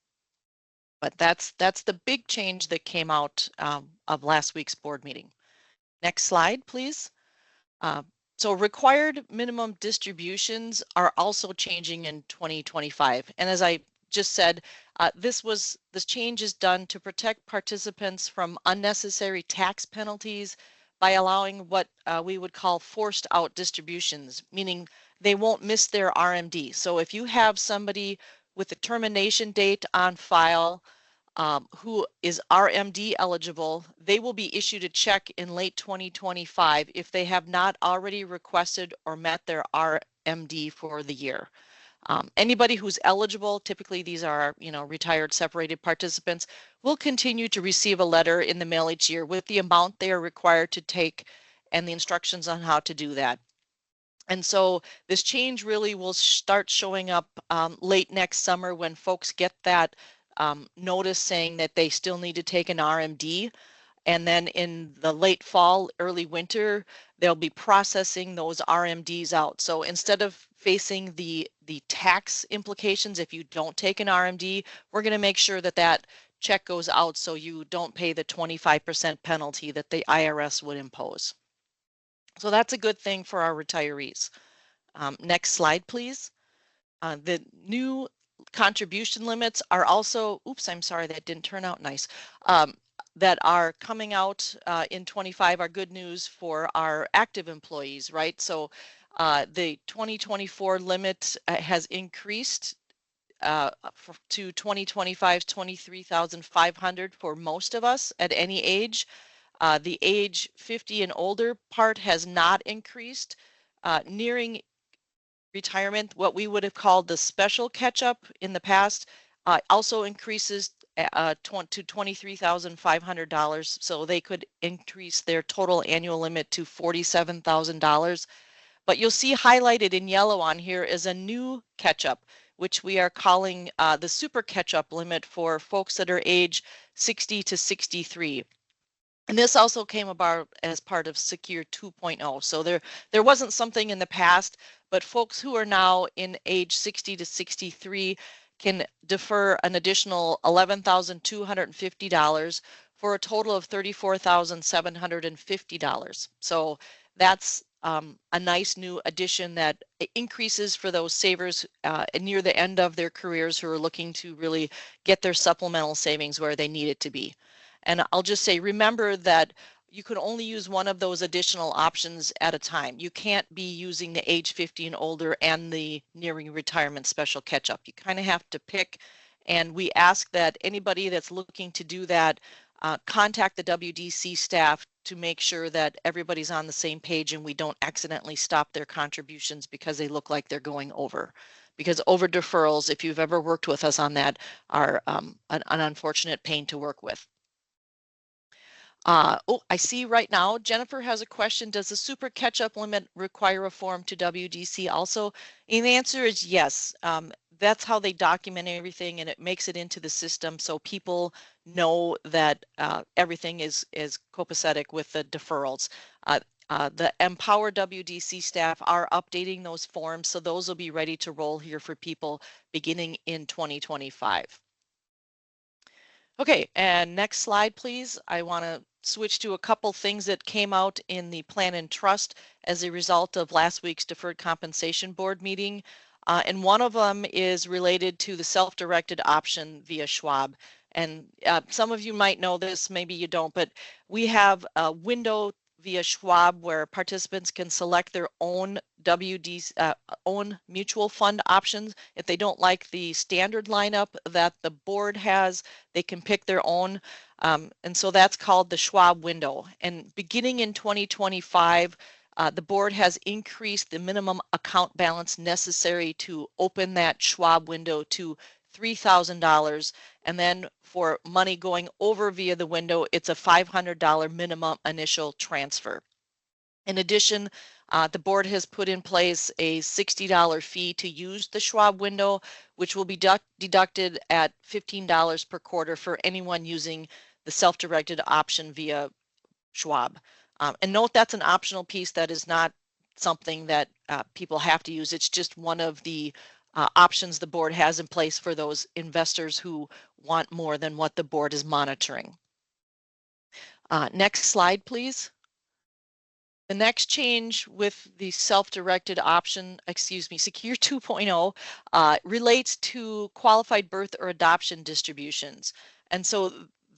But that's the big change that came out of last week's board meeting. Next slide, please. So required minimum distributions are also changing in 2025. And as I just said, this change is done to protect participants from unnecessary tax penalties by allowing what we would call forced out distributions, meaning they won't miss their RMD. So if you have somebody with a termination date on file who is RMD eligible, they will be issued a check in late 2025 if they have not already requested or met their RMD for the year. Anybody who's eligible, typically these are, retired separated participants, will continue to receive a letter in the mail each year with the amount they are required to take and the instructions on how to do that. And so this change really will start showing up late next summer when folks get that notice saying that they still need to take an RMD. And then in the late fall, early winter, they'll be processing those RMDs out. So instead of facing the tax implications if you don't take an RMD, we're going to make sure that that check goes out so you don't pay the 25% penalty that the IRS would impose. So that's a good thing for our retirees. Next slide, please. The new contribution limits are also, oops, I'm sorry, that didn't turn out nice, that are coming out in 25 are good news for our active employees, right? So the 2024 limit has increased to 2025's 23,500 for most of us at any age. The age 50 and older part has not increased. Nearing retirement, what we would have called the special catch-up in the past, also increases to $23,500. So they could increase their total annual limit to $47,000. But you'll see highlighted in yellow on here is a new catch-up, which we are calling the super catch-up limit for folks that are age 60 to 63. And this also came about as part of Secure 2.0. So there wasn't something in the past, but folks who are now in age 60 to 63 can defer an additional $11,250 for a total of $34,750. So that's a nice new addition that increases for those savers near the end of their careers who are looking to really get their supplemental savings where they need it to be. And I'll just say, remember that you can only use one of those additional options at a time. You can't be using the age 50 and older and the nearing retirement special catch-up. You kind of have to pick, and we ask that anybody that's looking to do that contact the WDC staff to make sure that everybody's on the same page and we don't accidentally stop their contributions because they look like they're going over. Because over deferrals, if you've ever worked with us on that, are an unfortunate pain to work with. Oh, I see right now, Jennifer has a question. Does the super catch-up limit require a form to WDC also? And the answer is yes. That's how they document everything, and it makes it into the system so people know that everything is copacetic with the deferrals. The Empower WDC staff are updating those forms, so those will be ready to roll here for people beginning in 2025. Okay, and next slide, please. I want to switch to a couple things that came out in the plan and trust as a result of last week's deferred compensation board meeting. And one of them is related to the self-directed option via Schwab. And some of you might know this, maybe you don't, but we have a window via Schwab where participants can select their own own mutual fund options. If they don't like the standard lineup that the board has, they can pick their own. And so that's called the Schwab window. And beginning in 2025, the board has increased the minimum account balance necessary to open that Schwab window to $3,000. And then for money going over via the window, it's a $500 minimum initial transfer. In addition, the board has put in place a $60 fee to use the Schwab window, which will be deducted at $15 per quarter for anyone using the self-directed option via Schwab. And note that's an optional piece, that is not something that people have to use. It's just one of the options the board has in place for those investors who want more than what the board is monitoring. Next slide, please. The next change with the self-directed option, Secure 2.0, relates to qualified birth or adoption distributions. And so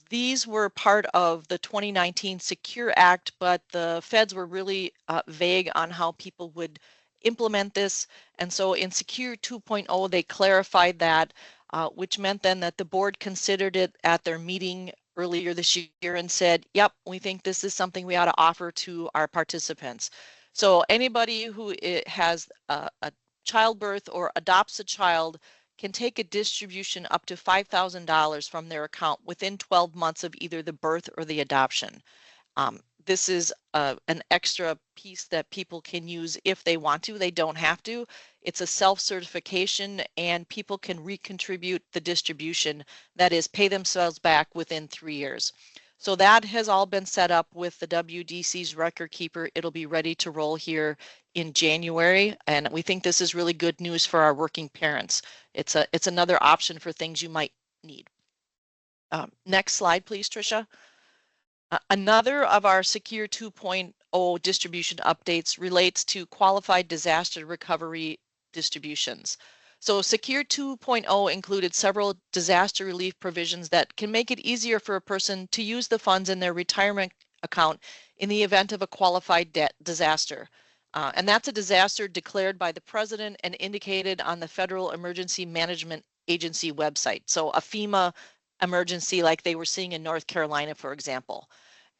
these were part of the 2019 Secure Act, but the feds were really vague on how people would implement this. And so in Secure 2.0, they clarified that, which meant then that the board considered it at their meeting earlier this year and said, yep, we think this is something we ought to offer to our participants. So anybody who has a childbirth or adopts a child can take a distribution up to $5,000 from their account within 12 months of either the birth or the adoption. This is an extra piece that people can use if they want to. They don't have to. It's a self-certification, and people can recontribute the distribution, that is, pay themselves back within 3 years. So that has all been set up with the WDC's record keeper. It'll be ready to roll here in January, and we think this is really good news for our working parents. It's another option for things you might need. Next slide, please, Tricia. Another of our Secure 2.0 distribution updates relates to qualified disaster recovery distributions. So Secure 2.0 included several disaster relief provisions that can make it easier for a person to use the funds in their retirement account in the event of a qualified disaster. And that's a disaster declared by the president and indicated on the Federal Emergency Management Agency website. So a FEMA emergency like they were seeing in North Carolina, for example.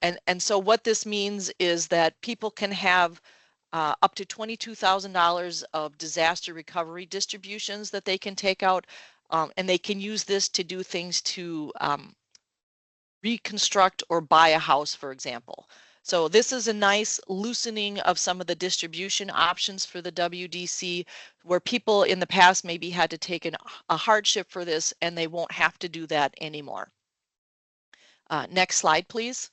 And so what this means is that people can have up to $22,000 of disaster recovery distributions that they can take out, and they can use this to do things to reconstruct or buy a house, for example. So this is a nice loosening of some of the distribution options for the WDC, where people in the past maybe had to take a hardship for this, and they won't have to do that anymore. Next slide, please.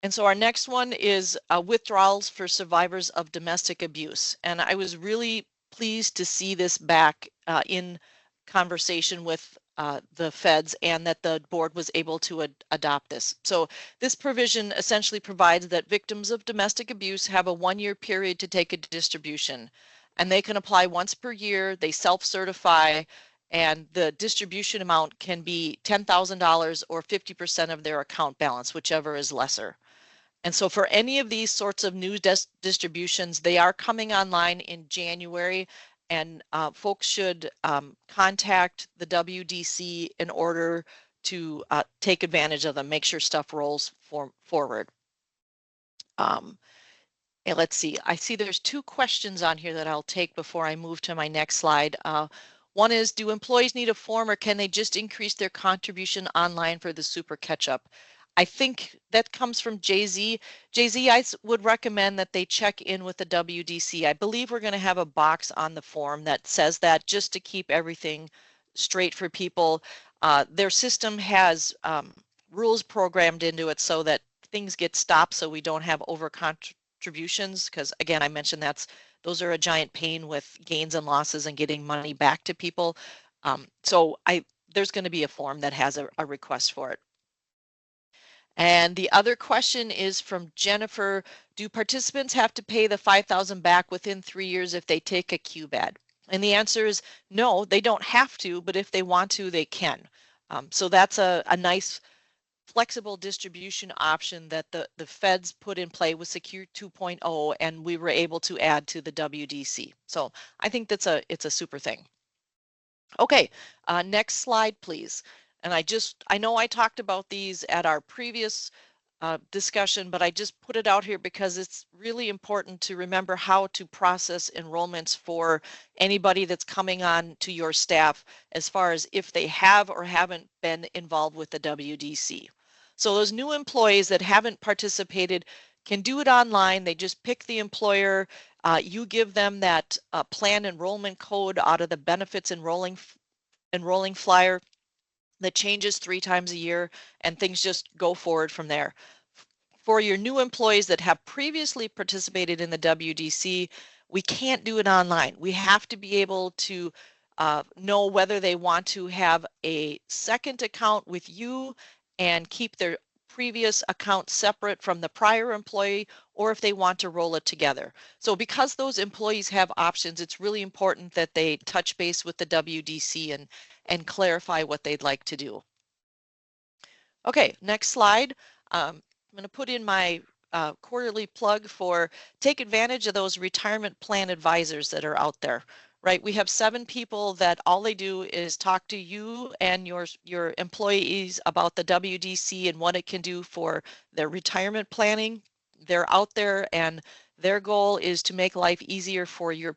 And so our next one is withdrawals for survivors of domestic abuse. And I was really pleased to see this back in conversation with the feds, and that the board was able to adopt this. So this provision essentially provides that victims of domestic abuse have a 1-year period to take a distribution, and they can apply once per year. They self-certify, and the distribution amount can be $10,000 or 50% of their account balance, whichever is lesser. And so for any of these sorts of new distributions, they are coming online in January, and folks should contact the WDC in order to take advantage of them, make sure stuff rolls forward. And let's see, I see there's 2 questions on here that I'll take before I move to my next slide. One is, do employees need a form, or can they just increase their contribution online for the super catch-up? I think that comes from JZ. JZ, I would recommend that they check in with the WDC. I believe we're going to have a box on the form that says that, just to keep everything straight for people. Their system has rules programmed into it so that things get stopped, so we don't have over contributions, because again, I mentioned those are a giant pain with gains and losses and getting money back to people. So there's going to be a form that has a request for it. And the other question is from Jennifer. Do participants have to pay the $5,000 back within 3 years if they take a QBAD? And the answer is no, they don't have to, but if they want to, they can. So that's a nice flexible distribution option that the feds put in play with Secure 2.0, and we were able to add to the WDC. So I think it's a super thing. Okay, next slide, please. And I know I talked about these at our previous discussion, but I just put it out here because it's really important to remember how to process enrollments for anybody that's coming on to your staff, as far as if they have or haven't been involved with the WDC. So those new employees that haven't participated can do it online. They just pick the employer. You give them that plan enrollment code out of the benefits enrolling flyer that changes 3 times a year, and things just go forward from there. For your new employees that have previously participated in the WDC, we can't do it online. We have to be able to know whether they want to have a second account with you and keep their previous account separate from the prior employee, or if they want to roll it together. So because those employees have options, it's really important that they touch base with the WDC and clarify what they'd like to do. Okay, next slide. I'm going to put in my quarterly plug for take advantage of those retirement plan advisors that are out there, right? We have 7 people that all they do is talk to you and your employees about the WDC and what it can do for their retirement planning. They're out there, and their goal is to make life easier for your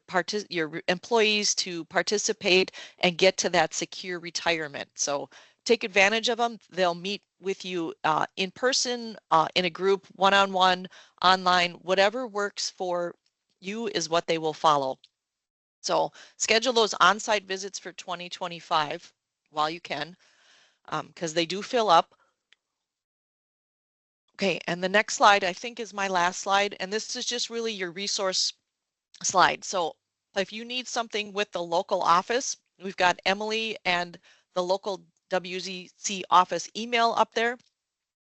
employees to participate and get to that secure retirement. So take advantage of them. They'll meet with you in person, in a group, one-on-one, online, whatever works for you is what they will follow. So schedule those on-site visits for 2025 while you can, because they do fill up. Okay, and the next slide I think is my last slide, and this is just really your resource slide. So if you need something with the local office, we've got Emily and the local WDC office email up there.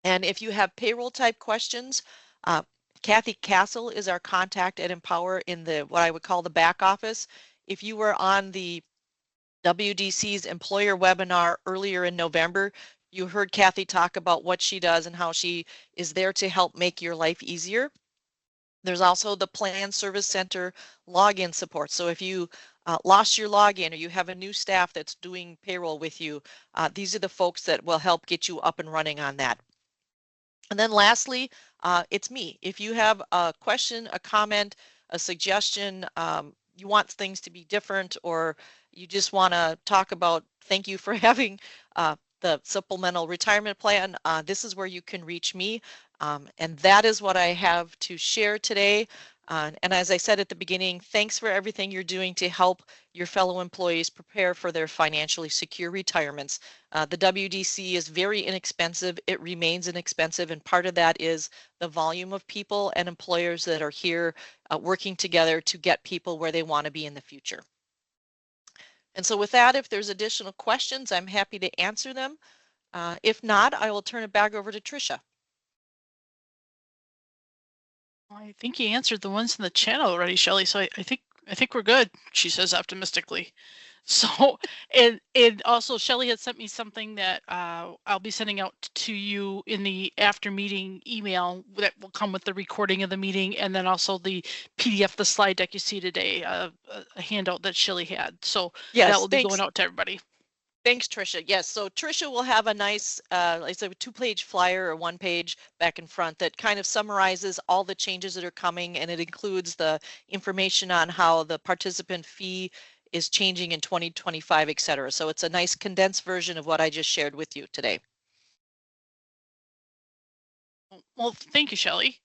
And if you have payroll type questions, Kathy Castle is our contact at Empower in the what I would call the back office. If you were on the WDC's employer webinar earlier in November, you heard Kathy talk about what she does and how she is there to help make your life easier. There's also the Plan Service Center login support. So if you lost your login or you have a new staff that's doing payroll with you, these are the folks that will help get you up and running on that. And then lastly, it's me. If you have a question, a comment, a suggestion, you want things to be different, or you just want to talk about thank you for having the supplemental retirement plan, this is where you can reach me. And that is what I have to share today. And as I said at the beginning, thanks for everything you're doing to help your fellow employees prepare for their financially secure retirements. The WDC is very inexpensive. It remains inexpensive, and part of that is the volume of people and employers that are here working together to get people where they want to be in the future. And so with that, if there's additional questions, I'm happy to answer them. If not, I will turn it back over to Tricia. I think you answered the ones in the chat already, Shelley. So I think we're good, she says optimistically. So, and also Shelley had sent me something that I'll be sending out to you in the after meeting email that will come with the recording of the meeting, and then also the PDF, the slide deck you see today, a handout that Shelley had. So yes, that will be going out to everybody. Thanks, Tricia. Yes, so Tricia will have a nice, like I said, a 2-page flyer or 1-page back and front that kind of summarizes all the changes that are coming, and it includes the information on how the participant fee is changing in 2025, et cetera. So it's a nice condensed version of what I just shared with you today. Well, thank you, Shelley.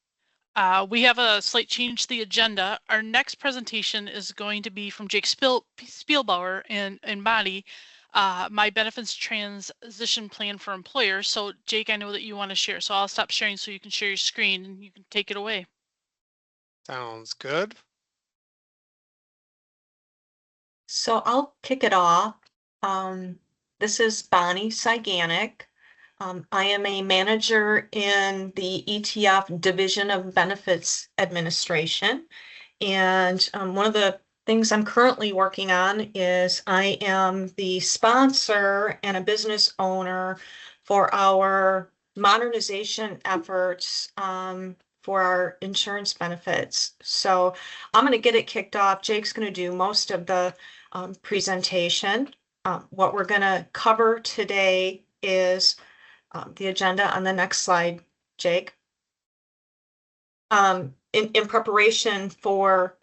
We have a slight change to the agenda. Our next presentation is going to be from Jake Spielbauer and Madi, my benefits transition plan for employers. So Jake, I know that you want to share, so I'll stop sharing so you can share your screen and you can take it away. Sounds good. So I'll kick it off. This is Bonnie Cyganic. I am a manager in the ETF Division of Benefits Administration. And one of the things I'm currently working on is I am the sponsor and a business owner for our modernization efforts for our insurance benefits. So I'm going to get it kicked off. Jake's going to do most of the presentation. What we're going to cover today is the agenda on the next slide, Jake. In preparation for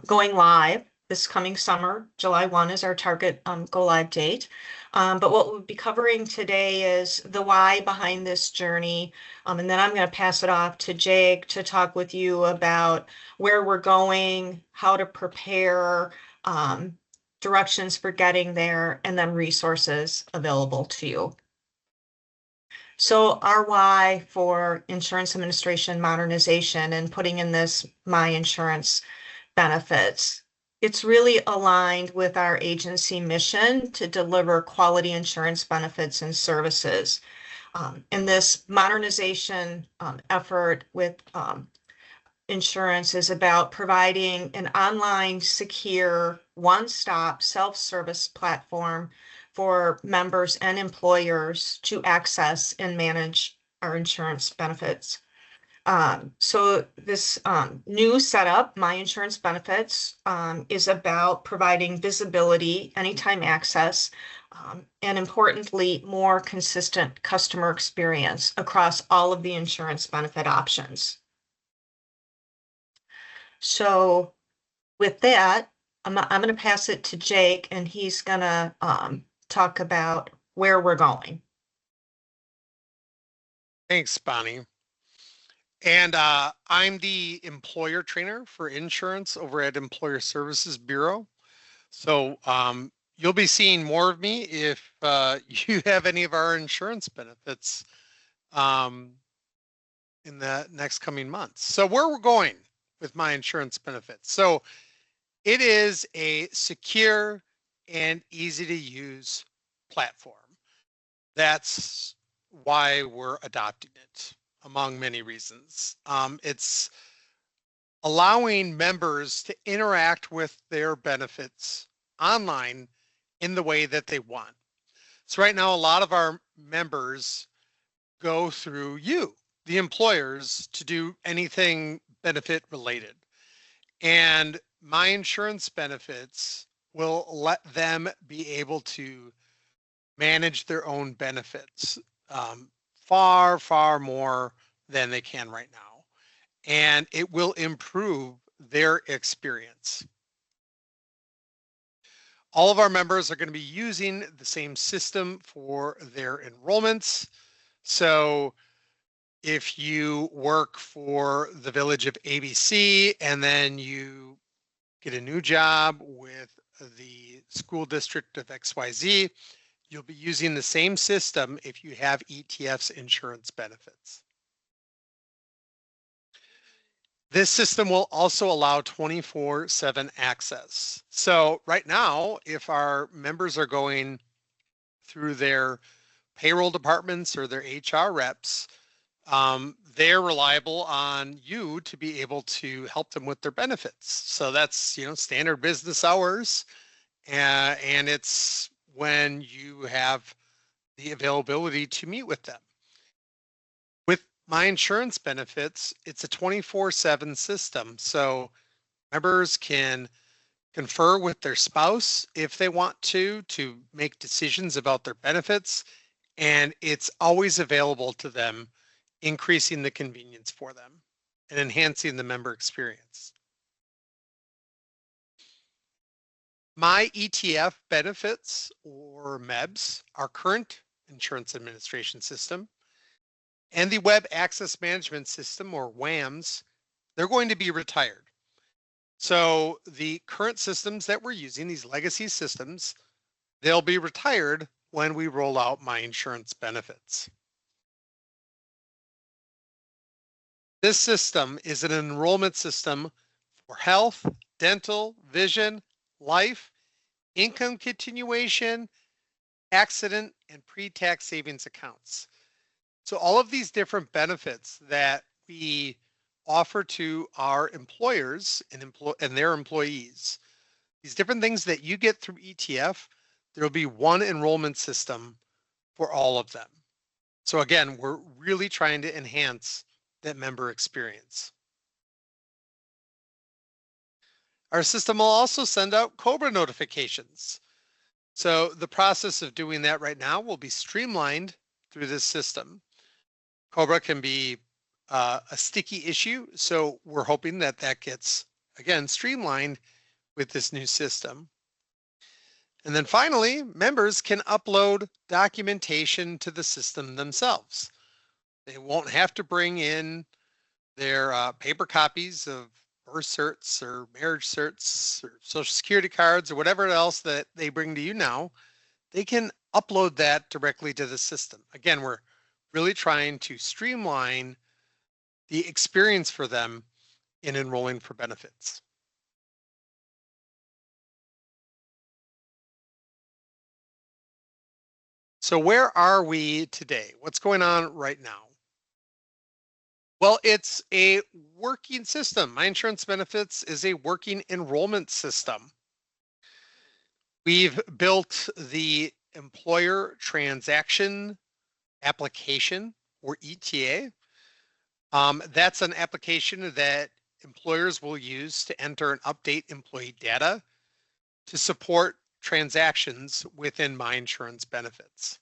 going live this coming summer, July 1 is our target go live date. But what we'll be covering today is the why behind this journey. And then I'm going to pass it off to Jake to talk with you about where we're going, how to prepare, directions for getting there, and then resources available to you. So our why for insurance administration modernization and putting in this My Insurance benefits, it's really aligned with our agency mission to deliver quality insurance benefits and services. And this modernization effort with insurance is about providing an online, secure, one-stop self-service platform for members and employers to access and manage our insurance benefits. So this new setup, My Insurance Benefits, is about providing visibility, anytime access, and importantly, more consistent customer experience across all of the insurance benefit options. So with that, I'm going to pass it to Jake, and he's going to talk about where we're going. Thanks, Bonnie. And I'm the employer trainer for insurance over at Employer Services Bureau. So you'll be seeing more of me if you have any of our insurance benefits in the next coming months. So where we're going with My Insurance Benefits. So it is a secure and easy to use platform. That's why we're adopting it, among many reasons. It's allowing members to interact with their benefits online in the way that they want. So right now, a lot of our members go through you, the employers, to do anything benefit related. And My Insurance Benefits will let them be able to manage their own benefits far, far more than they can right now. And it will improve their experience. All of our members are going to be using the same system for their enrollments. So if you work for the village of ABC and then you get a new job with the school district of XYZ, you'll be using the same system if you have ETF's insurance benefits. This system will also allow 24/7 access. So right now, if our members are going through their payroll departments or their HR reps, they're reliable on you to be able to help them with their benefits. So that's, standard business hours, and it's when you have the availability to meet with them. With My Insurance Benefits, it's a 24/7 system. So members can confer with their spouse if they want to make decisions about their benefits, and it's always available to them, increasing the convenience for them and enhancing the member experience. My ETF benefits, or MEBs, our current insurance administration system, and the Web Access Management System, or WAMS, they're going to be retired. So the current systems that we're using, these legacy systems, they'll be retired when we roll out My Insurance Benefits. This system is an enrollment system for health, dental, vision, life, income continuation, accident, and pre-tax savings accounts. So all of these different benefits that we offer to our employers and their employees, these different things that you get through ETF, there'll be one enrollment system for all of them. So again, we're really trying to enhance that member experience. Our system will also send out COBRA notifications. So the process of doing that right now will be streamlined through this system. COBRA can be a sticky issue, so we're hoping that that gets, again, streamlined with this new system. And then finally, members can upload documentation to the system themselves. They won't have to bring in their paper copies of birth certs or marriage certs or social security cards or whatever else that they bring to you now. They can upload that directly to the system. Again, we're really trying to streamline the experience for them in enrolling for benefits. So where are we today? What's going on right now? Well, it's a working system. My Insurance Benefits is a working enrollment system. We've built the employer transaction application, or ETA. That's an application that employers will use to enter and update employee data to support transactions within My Insurance Benefits.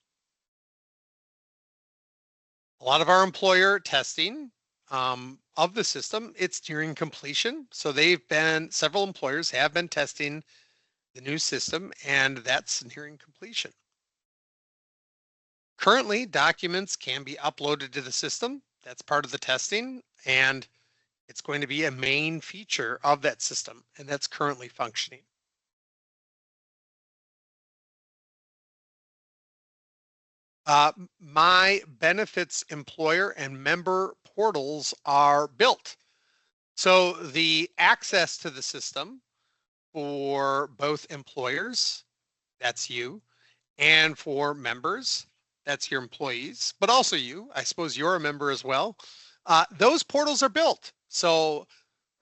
A lot of our employer testing of the system, it's nearing completion. So several employers have been testing the new system, and that's nearing completion. Currently, documents can be uploaded to the system. That's part of the testing, and it's going to be a main feature of that system, and that's currently functioning. My Benefits employer and member portals are built. So the access to the system for both employers, that's you, and for members, that's your employees, but also you, I suppose you're a member as well. Those portals are built. So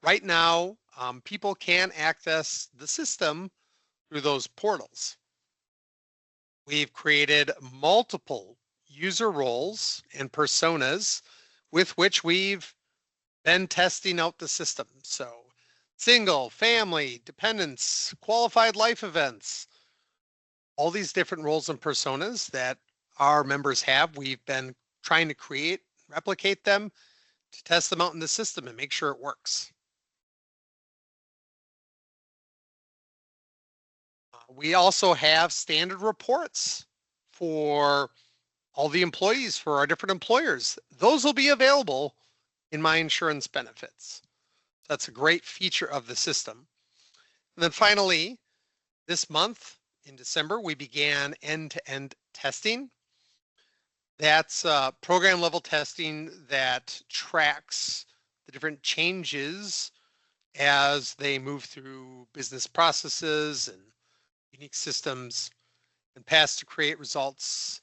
right now, people can access the system through those portals. We've created multiple user roles and personas with which we've been testing out the system. So single, family, dependents, qualified life events, all these different roles and personas that our members have, we've been trying to create, replicate them to test them out in the system and make sure it works. We also have standard reports for all the employees for our different employers. Those will be available in My Insurance Benefits. That's a great feature of the system. And then finally, this month in December, we began end-to-end testing. That's program level testing that tracks the different changes as they move through business processes and unique systems and pass to create results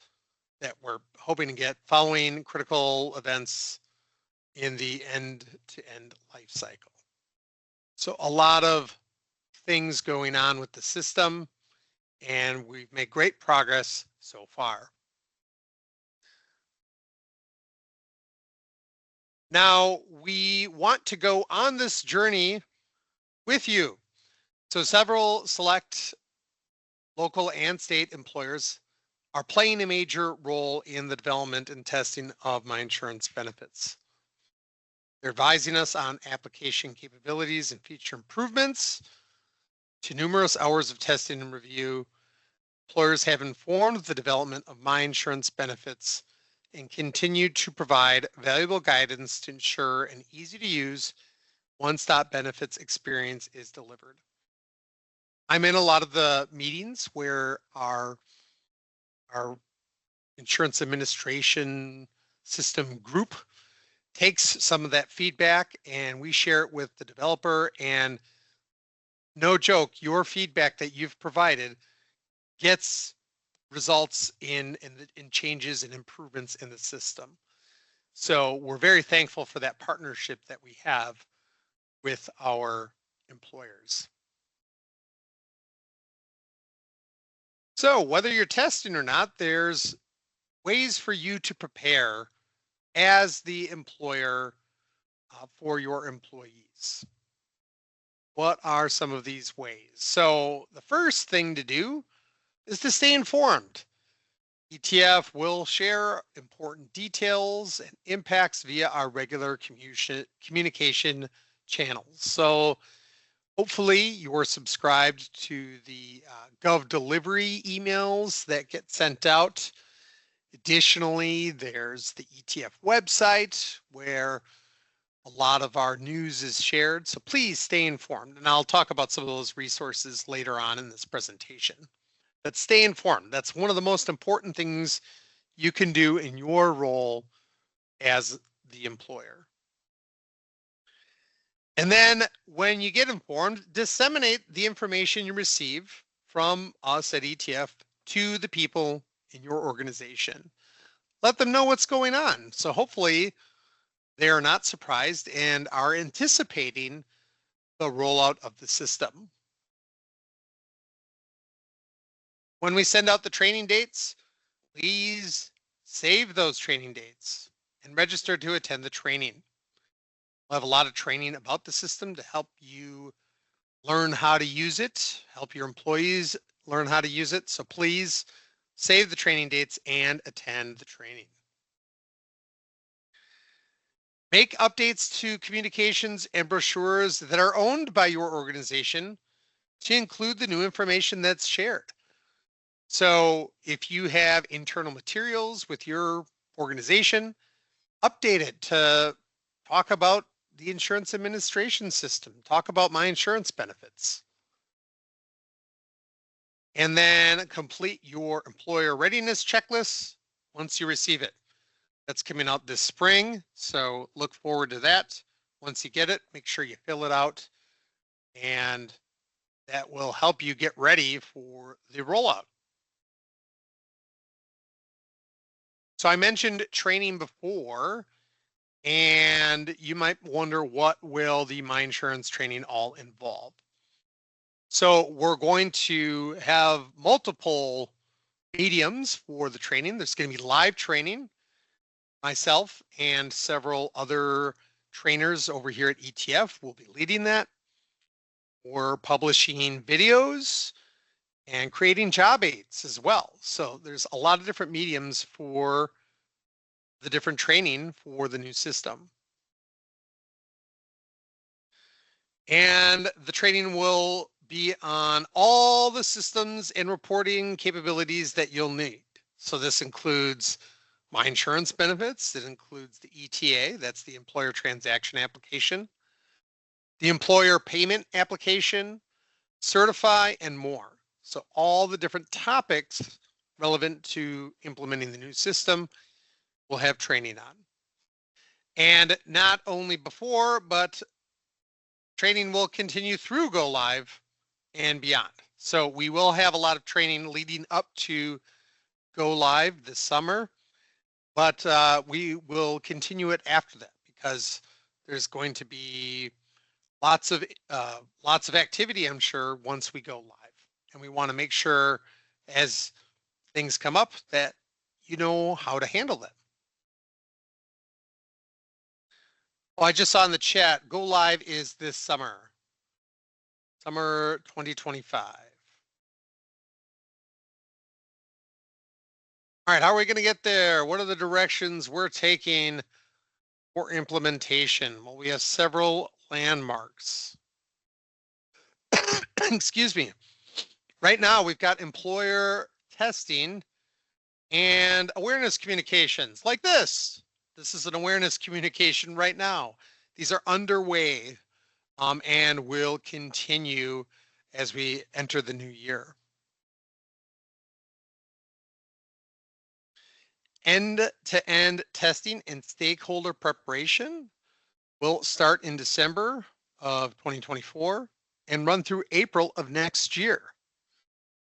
that we're hoping to get following critical events in the end-to-end life cycle. So a lot of things going on with the system, and we've made great progress so far. Now we want to go on this journey with you. So several select local and state employers are playing a major role in the development and testing of My Insurance Benefits. They're advising us on application capabilities and feature improvements. To numerous hours of testing and review, employers have informed the development of My Insurance Benefits and continue to provide valuable guidance to ensure an easy-to-use one-stop benefits experience is delivered. I'm in a lot of the meetings where our insurance administration system group takes some of that feedback and we share it with the developer, and no joke, your feedback that you've provided gets results in changes and improvements in the system. So we're very thankful for that partnership that we have with our employers. So whether you're testing or not, there's ways for you to prepare as the employer for your employees. What are some of these ways? So the first thing to do is to stay informed. ETF will share important details and impacts via our regular communication channels. So Hopefully you're subscribed to the Gov delivery emails that get sent out. Additionally, there's the ETF website where a lot of our news is shared. So please stay informed. And I'll talk about some of those resources later on in this presentation. But stay informed. That's one of the most important things you can do in your role as the employer. And then when you get informed, disseminate the information you receive from us at ETF to the people in your organization. Let them know what's going on. So hopefully they are not surprised and are anticipating the rollout of the system. When we send out the training dates, please save those training dates and register to attend the training. We'll have a lot of training about the system to help you learn how to use it, help your employees learn how to use it. So please save the training dates and attend the training. Make updates to communications and brochures that are owned by your organization to include the new information that's shared. So if you have internal materials with your organization, update it to talk about the insurance administration system, talk about my insurance benefits. And then complete your employer readiness checklist once you receive it. That's coming out this spring, so look forward to that. Once you get it, make sure you fill it out, and that will help you get ready for the rollout. So I mentioned training before, and you might wonder, what will the My Insurance training all involve? So we're going to have multiple mediums for the training. There's going to be live training. Myself and several other trainers over here at ETF will be leading that. We're publishing videos and creating job aids as well. So there's a lot of different mediums for the different training for the new system. And the training will be on all the systems and reporting capabilities that you'll need. So this includes My Insurance benefits. It includes the ETA, that's the employer transaction application, the employer payment application, certify, and more. So all the different topics relevant to implementing the new system we'll have training on. And not only before, but training will continue through go live and beyond. So we will have a lot of training leading up to go live this summer, but we will continue it after that because there's going to be lots of activity, I'm sure, once we go live. And we want to make sure as things come up that you know how to handle them. Oh, I just saw in the chat, go live is this summer, summer 2025. All right, how are we going to get there? What are the directions we're taking for implementation? Well, we have several landmarks. Excuse me. Right now, we've got employer testing and awareness communications like this. This is an awareness communication right now. These are underway and will continue as we enter the new year. End-to-end testing and stakeholder preparation will start in December of 2024 and run through April of next year.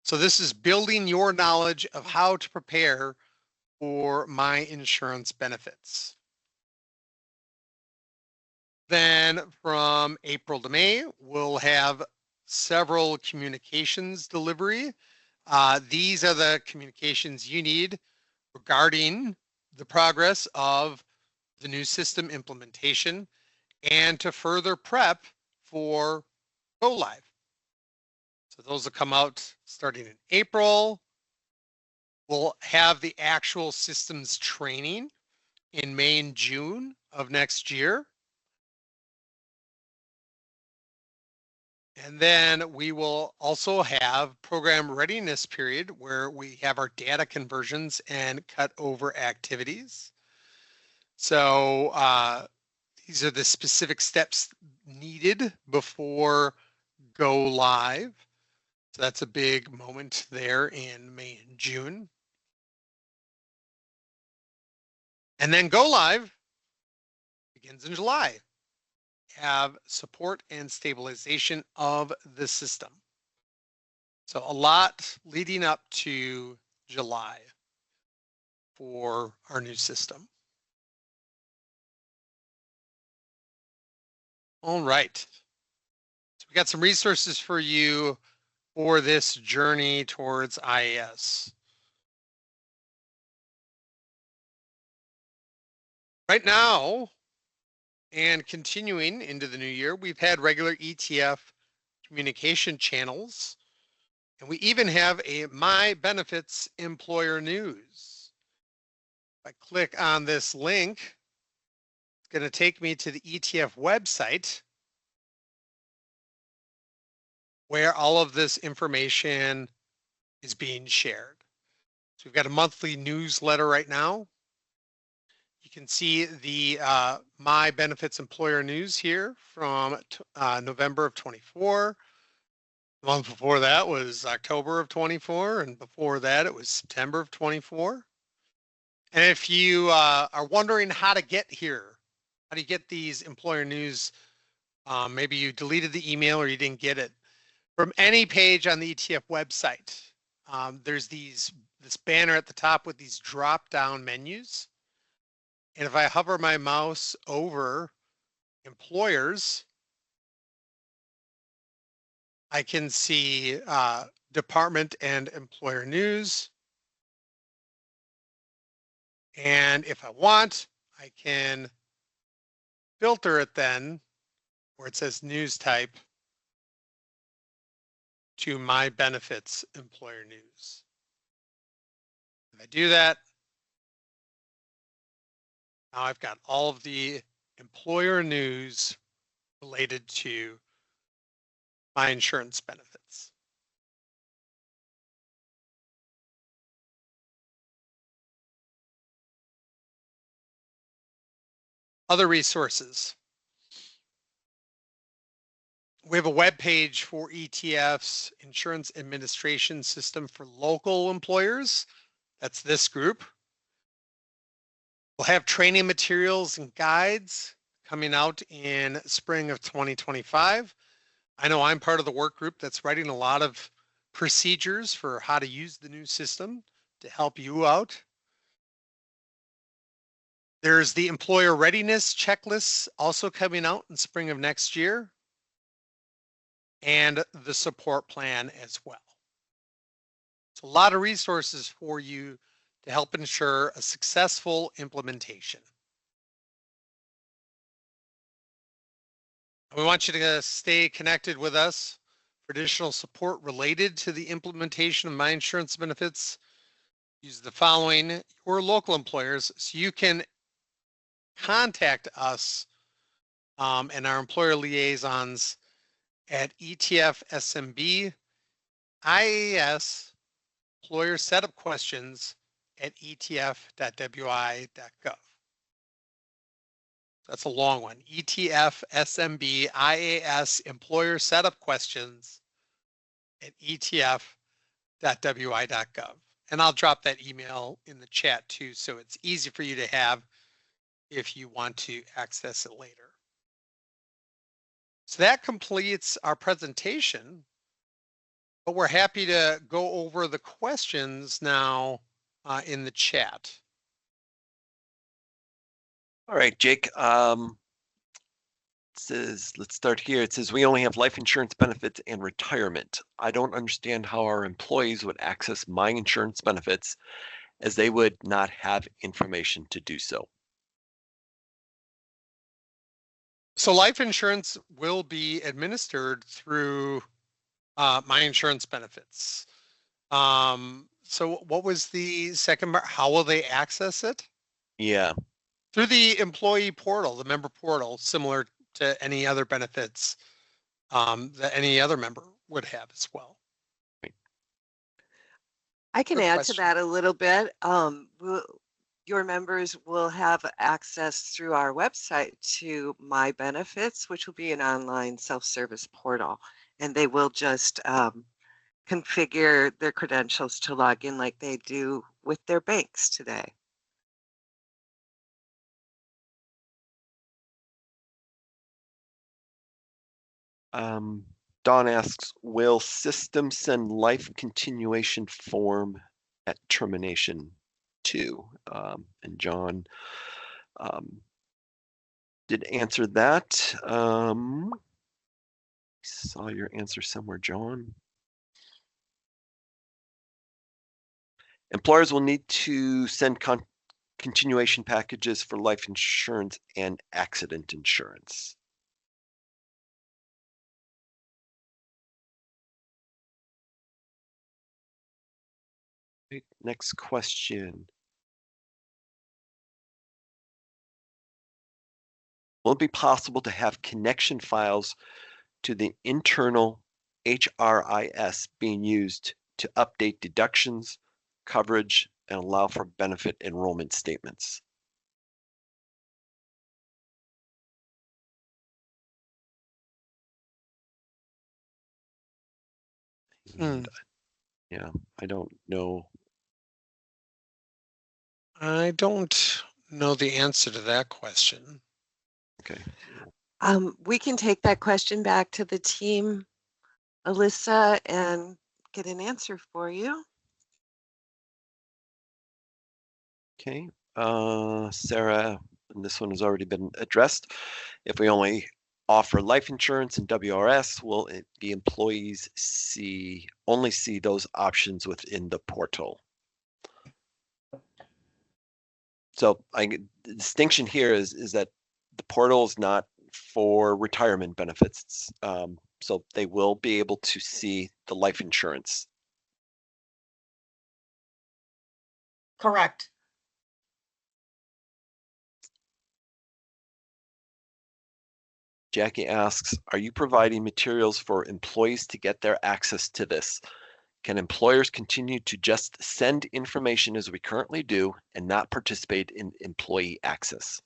So this is building your knowledge of how to prepare for My Insurance benefits. Then from April to May, we'll have several communications delivery. These are the communications you need regarding the progress of the new system implementation and to further prep for go live. So those will come out starting in April. We'll have the actual systems training in May and June of next year. And then we will also have program readiness period where we have our data conversions and cut over activities. So these are the specific steps needed before go live. So that's a big moment there in May and June. And then go live begins in July. Have support and stabilization of the system. So a lot leading up to July for our new system. All right. So we got some resources for you for this journey towards IAS. Right now, and continuing into the new year, we've had regular ETF communication channels, and we even have a My Benefits Employer News. If I click on this link, it's going to take me to the ETF website where all of this information is being shared. So we've got a monthly newsletter right now. You can see the My Benefits Employer News here from November of 24. The month before that was October of 24, and before that it was September of 24. And if you are wondering how to get here, how do you get these employer news? Maybe you deleted the email or you didn't get it. From any page on the ETF website, there's this banner at the top with these drop-down menus. And if I hover my mouse over employers, I can see department and employer news. And if I want, I can filter it then where it says news type to My Benefits Employer News. If I do that, now I've got all of the employer news related to my insurance benefits. Other resources. We have a web page for ETF's Insurance Administration System for local employers. That's this group. We'll have training materials and guides coming out in spring of 2025. I know I'm part of the work group that's writing a lot of procedures for how to use the new system to help you out. There's the employer readiness checklist also coming out in spring of next year, and the support plan as well. So a lot of resources for you to help ensure a successful implementation. We want you to stay connected with us for additional support related to the implementation of My Insurance Benefits. Use the following, your local employers, so you can contact us and our employer liaisons at ETF SMB, IAS, employer setup questions at etf.wi.gov. That's a long one. ETF SMB IAS employer setup questions at etf.wi.gov. And I'll drop that email in the chat too, so it's easy for you to have if you want to access it later. So that completes our presentation, but we're happy to go over the questions now in the chat. All right, Jake. It says, let's start here. It says, we only have life insurance benefits and retirement. I don't understand how our employees would access my insurance benefits as they would not have information to do so. So life insurance will be administered through My Insurance Benefits. So what was the second part? How will they access it? Yeah. Through the employee portal, the member portal, similar to any other benefits that any other member would have as well. I can Good add question. to that a little bit. Your members will have access through our website to My Benefits, which will be an online self-service portal, and they will just configure their credentials to log in like they do with their banks today. Don asks, will system send life continuation form at termination 2? And John did answer that. Saw your answer somewhere, John. Employers will need to send continuation packages for life insurance and accident insurance. Okay, next question. Will it be possible to have connection files to the internal HRIS being used to update deductions, coverage, and allow for benefit enrollment statements? Yeah, I don't know. I don't know the answer to that question. Okay. We can take that question back to the team, Alyssa, and get an answer for you. Okay. Sarah, and this one has already been addressed. If we only offer life insurance and WRS, will the employees only see those options within the portal? So the distinction here is that the portal is not for retirement benefits. So they will be able to see the life insurance. Correct. Jackie asks, are you providing materials for employees to get their access to this? Can employers continue to just send information as we currently do and not participate in employee access?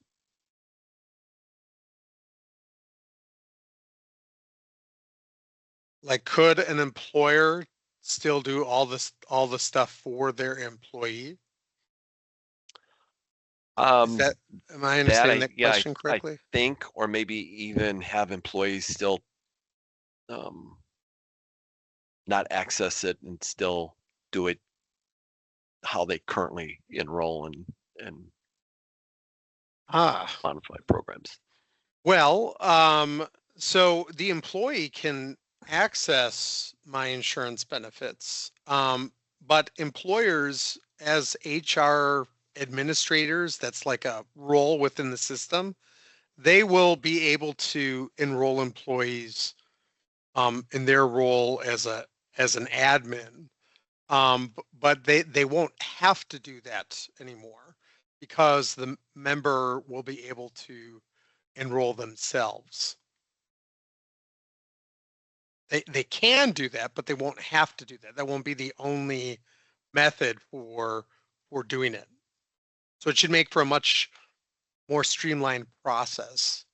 Like, could an employer still do all the stuff for their employee? Am I understanding that question correctly? I think, or maybe even have employees still not access it and still do it how they currently enroll and modify programs. Well, so the employee can access My Insurance Benefits, but employers as HR administrators, that's like a role within the system, they will be able to enroll employees in their role as an admin, but they won't have to do that anymore because the member will be able to enroll themselves. They can do that, but they won't have to do that. That won't be the only method for doing it. So it should make for a much more streamlined process.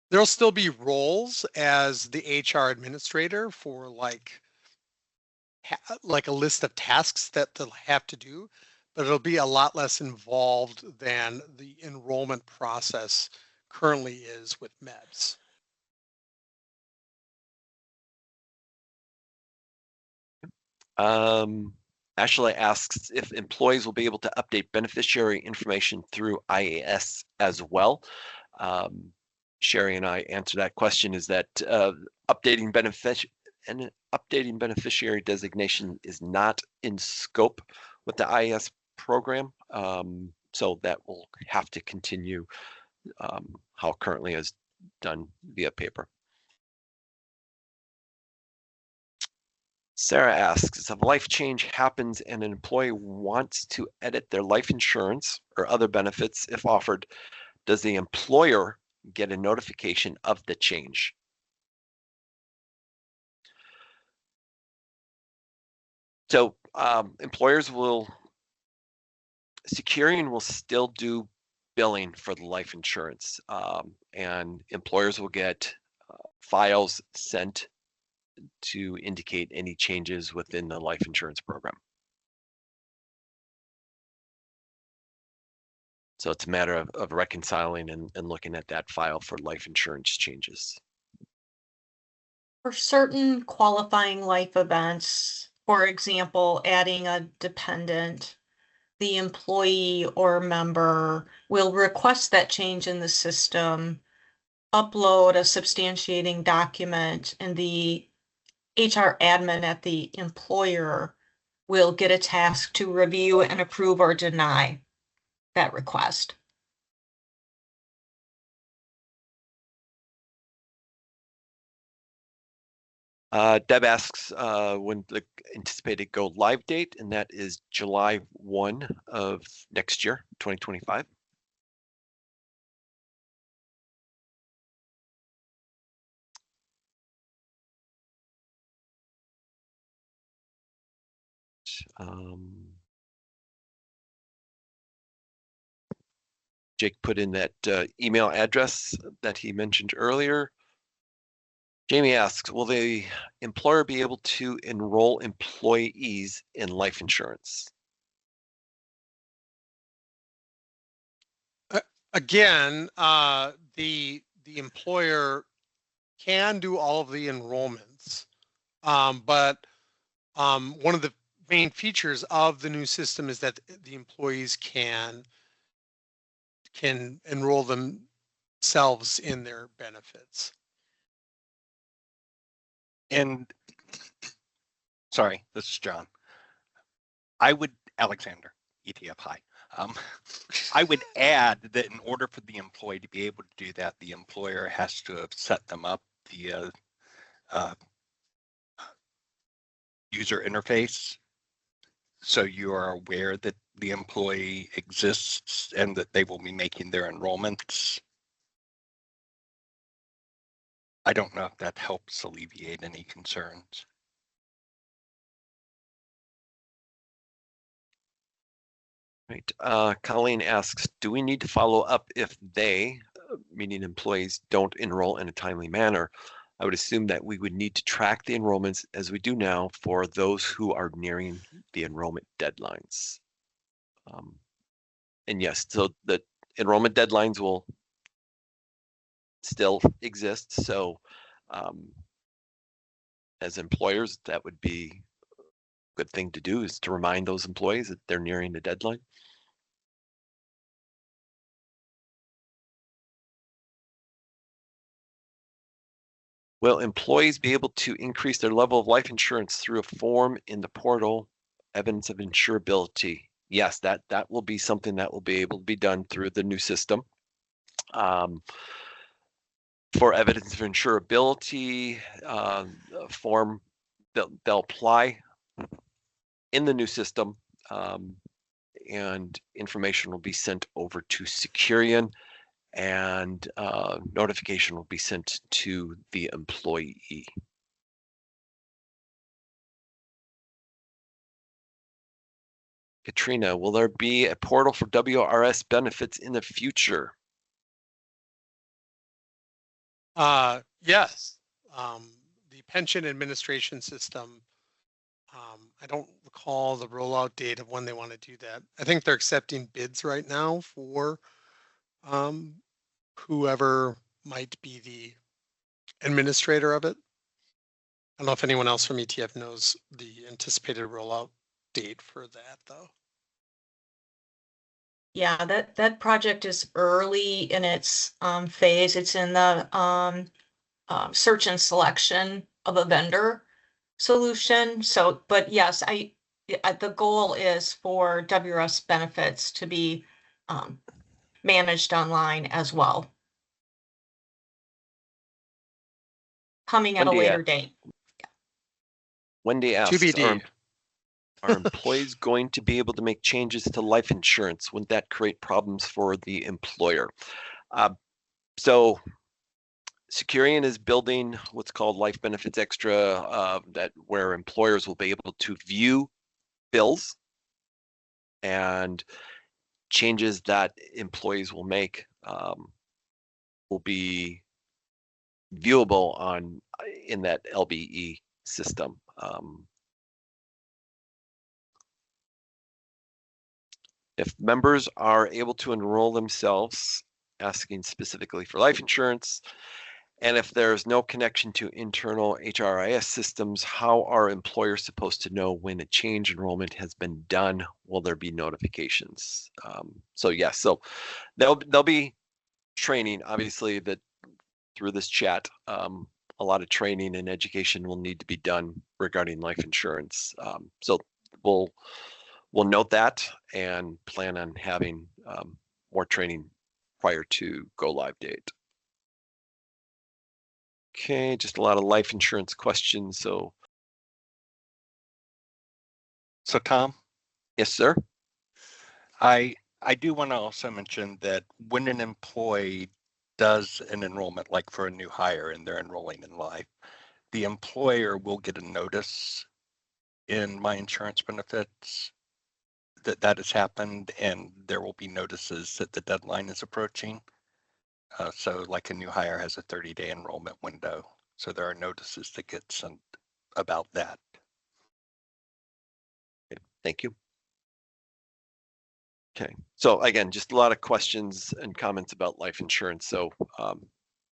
There'll still be roles as the HR administrator for like a list of tasks that they'll have to do, but it'll be a lot less involved than the enrollment process currently is with MEBS. Ashley asks if employees will be able to update beneficiary information through IAS as well. Sherry and I answered that question, is that updating beneficiary designation is not in scope with the IAS program. So that will have to continue how currently is done via paper. Sarah asks, if a life change happens and an employee wants to edit their life insurance or other benefits if offered, does the employer get a notification of the change? So employers will, Securian will still do billing for the life insurance, and employers will get files sent to indicate any changes within the life insurance program. So it's a matter of reconciling and looking at that file for life insurance changes. For certain qualifying life events, for example, adding a dependent, the employee or member will request that change in the system, upload a substantiating document, and the HR admin at the employer will get a task to review and approve or deny that request. Deb asks when the anticipated go live date, and that is July 1 of next year, 2025. Jake put in that email address that he mentioned earlier. Jamie asks, will the employer be able to enroll employees in life insurance? Again, the employer can do all of the enrollments, but one of the main features of the new system is that the employees can enroll themselves in their benefits. And sorry, this is John. Alexander, ETF, hi. I would add that in order for the employee to be able to do that, the employer has to have set them up via user interface. So you are aware that the employee exists and that they will be making their enrollments. I don't know if that helps alleviate any concerns. Right. Colleen asks, do we need to follow up if they, meaning employees, don't enroll in a timely manner? I would assume that we would need to track the enrollments as we do now for those who are nearing the enrollment deadlines. And yes, so the enrollment deadlines will still exist. So as employers, that would be a good thing to do, is to remind those employees that they're nearing the deadline. Will employees be able to increase their level of life insurance through a form in the portal, evidence of insurability? Yes, that will be something that will be able to be done through the new system. For evidence of insurability, form they'll apply in the new system, and information will be sent over to Securian, and notification will be sent to the employee. Katrina, will there be a portal for WRS benefits in the future? Yes, the pension administration system. I don't recall the rollout date of when they want to do that. I think they're accepting bids right now for whoever might be the administrator of it. I don't know if anyone else from ETF knows the anticipated rollout date for that, though. Yeah, that project is early in its phase. It's in the search and selection of a vendor solution. So, but yes, the goal is for WRS benefits to be managed online as well. Coming at a later date. Wendy asks, TBD. are employees going to be able to make changes to life insurance? Wouldn't that create problems for the employer? So Securian is building what's called Life Benefits Extra, that where employers will be able to view bills and changes that employees will make will be viewable in that LBE system. If members are able to enroll themselves, asking specifically for life insurance, and if there's no connection to internal HRIS systems, how are employers supposed to know when a change enrollment has been done? Will there be notifications? So yes, so there'll be training, obviously, that through this chat. A lot of training and education will need to be done regarding life insurance. So we'll note that and plan on having more training prior to go live date. Okay, just a lot of life insurance questions. So Tom? Yes, sir. I do want to also mention that when an employee does an enrollment, like for a new hire and they're enrolling in life, the employer will get a notice in My Insurance Benefits that has happened, and there will be notices that the deadline is approaching. So like a new hire has a 30-day enrollment window. So there are notices that get sent about that. Okay, thank you. Okay, so again, just a lot of questions and comments about life insurance. So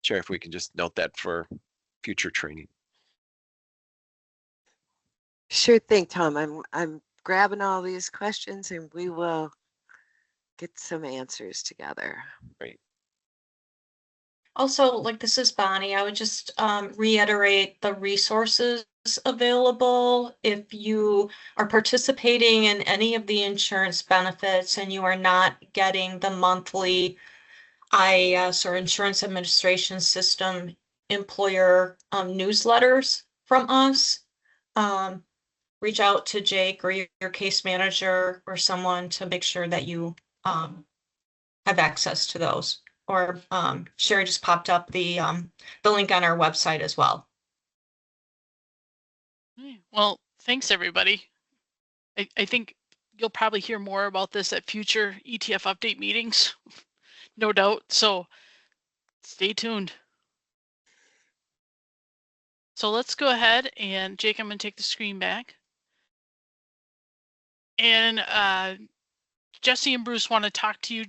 Chair, if we can just note that for future training. Sure thing, Tom. I'm grabbing all these questions and we will get some answers together. Great. Also, like, this is Bonnie. I would just reiterate the resources available if you are participating in any of the insurance benefits and you are not getting the monthly IAS or Insurance Administration System employer newsletters from us. Reach out to Jake or your case manager or someone to make sure that you have access to those. Or Sherry just popped up the link on our website as well. Well, thanks everybody. I think you'll probably hear more about this at future ETF update meetings, no doubt. So stay tuned. So let's go ahead and Jake, I'm going to take the screen back. And Jesse and Bruce want to talk to you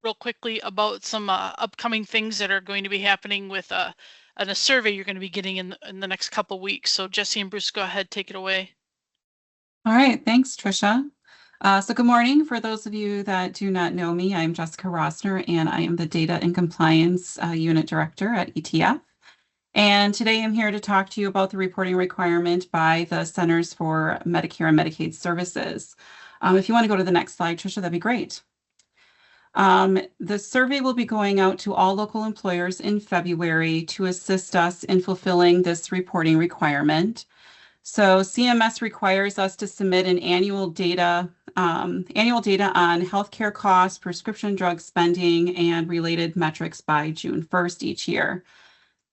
real quickly about some upcoming things that are going to be happening with a survey you're going to be getting in the next couple of weeks. So Jesse and Bruce, go ahead, take it away. All right, thanks, Trisha. So good morning. For those of you that do not know me, I'm Jessica Rossner, and I am the Data and Compliance Unit Director at ETF. And today I'm here to talk to you about the reporting requirement by the Centers for Medicare and Medicaid Services. If you want to go to the next slide, Trisha, that'd be great. The survey will be going out to all local employers in February to assist us in fulfilling this reporting requirement. So CMS requires us to submit an annual data on healthcare costs, prescription drug spending, and related metrics by June 1st each year.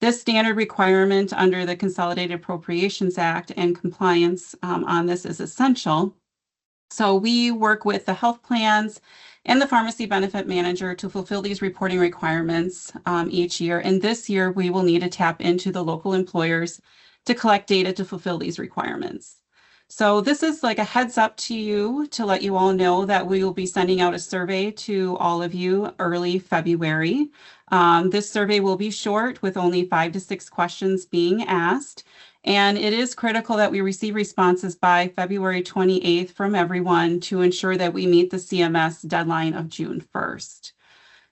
This standard requirement under the Consolidated Appropriations Act and compliance on this is essential. So we work with the health plans and the pharmacy benefit manager to fulfill these reporting requirements each year. And this year we will need to tap into the local employers to collect data to fulfill these requirements. So this is like a heads up to you to let you all know that we will be sending out a survey to all of you early February. This survey will be short with only 5 to 6 questions being asked. And it is critical that we receive responses by February 28th from everyone to ensure that we meet the CMS deadline of June 1st.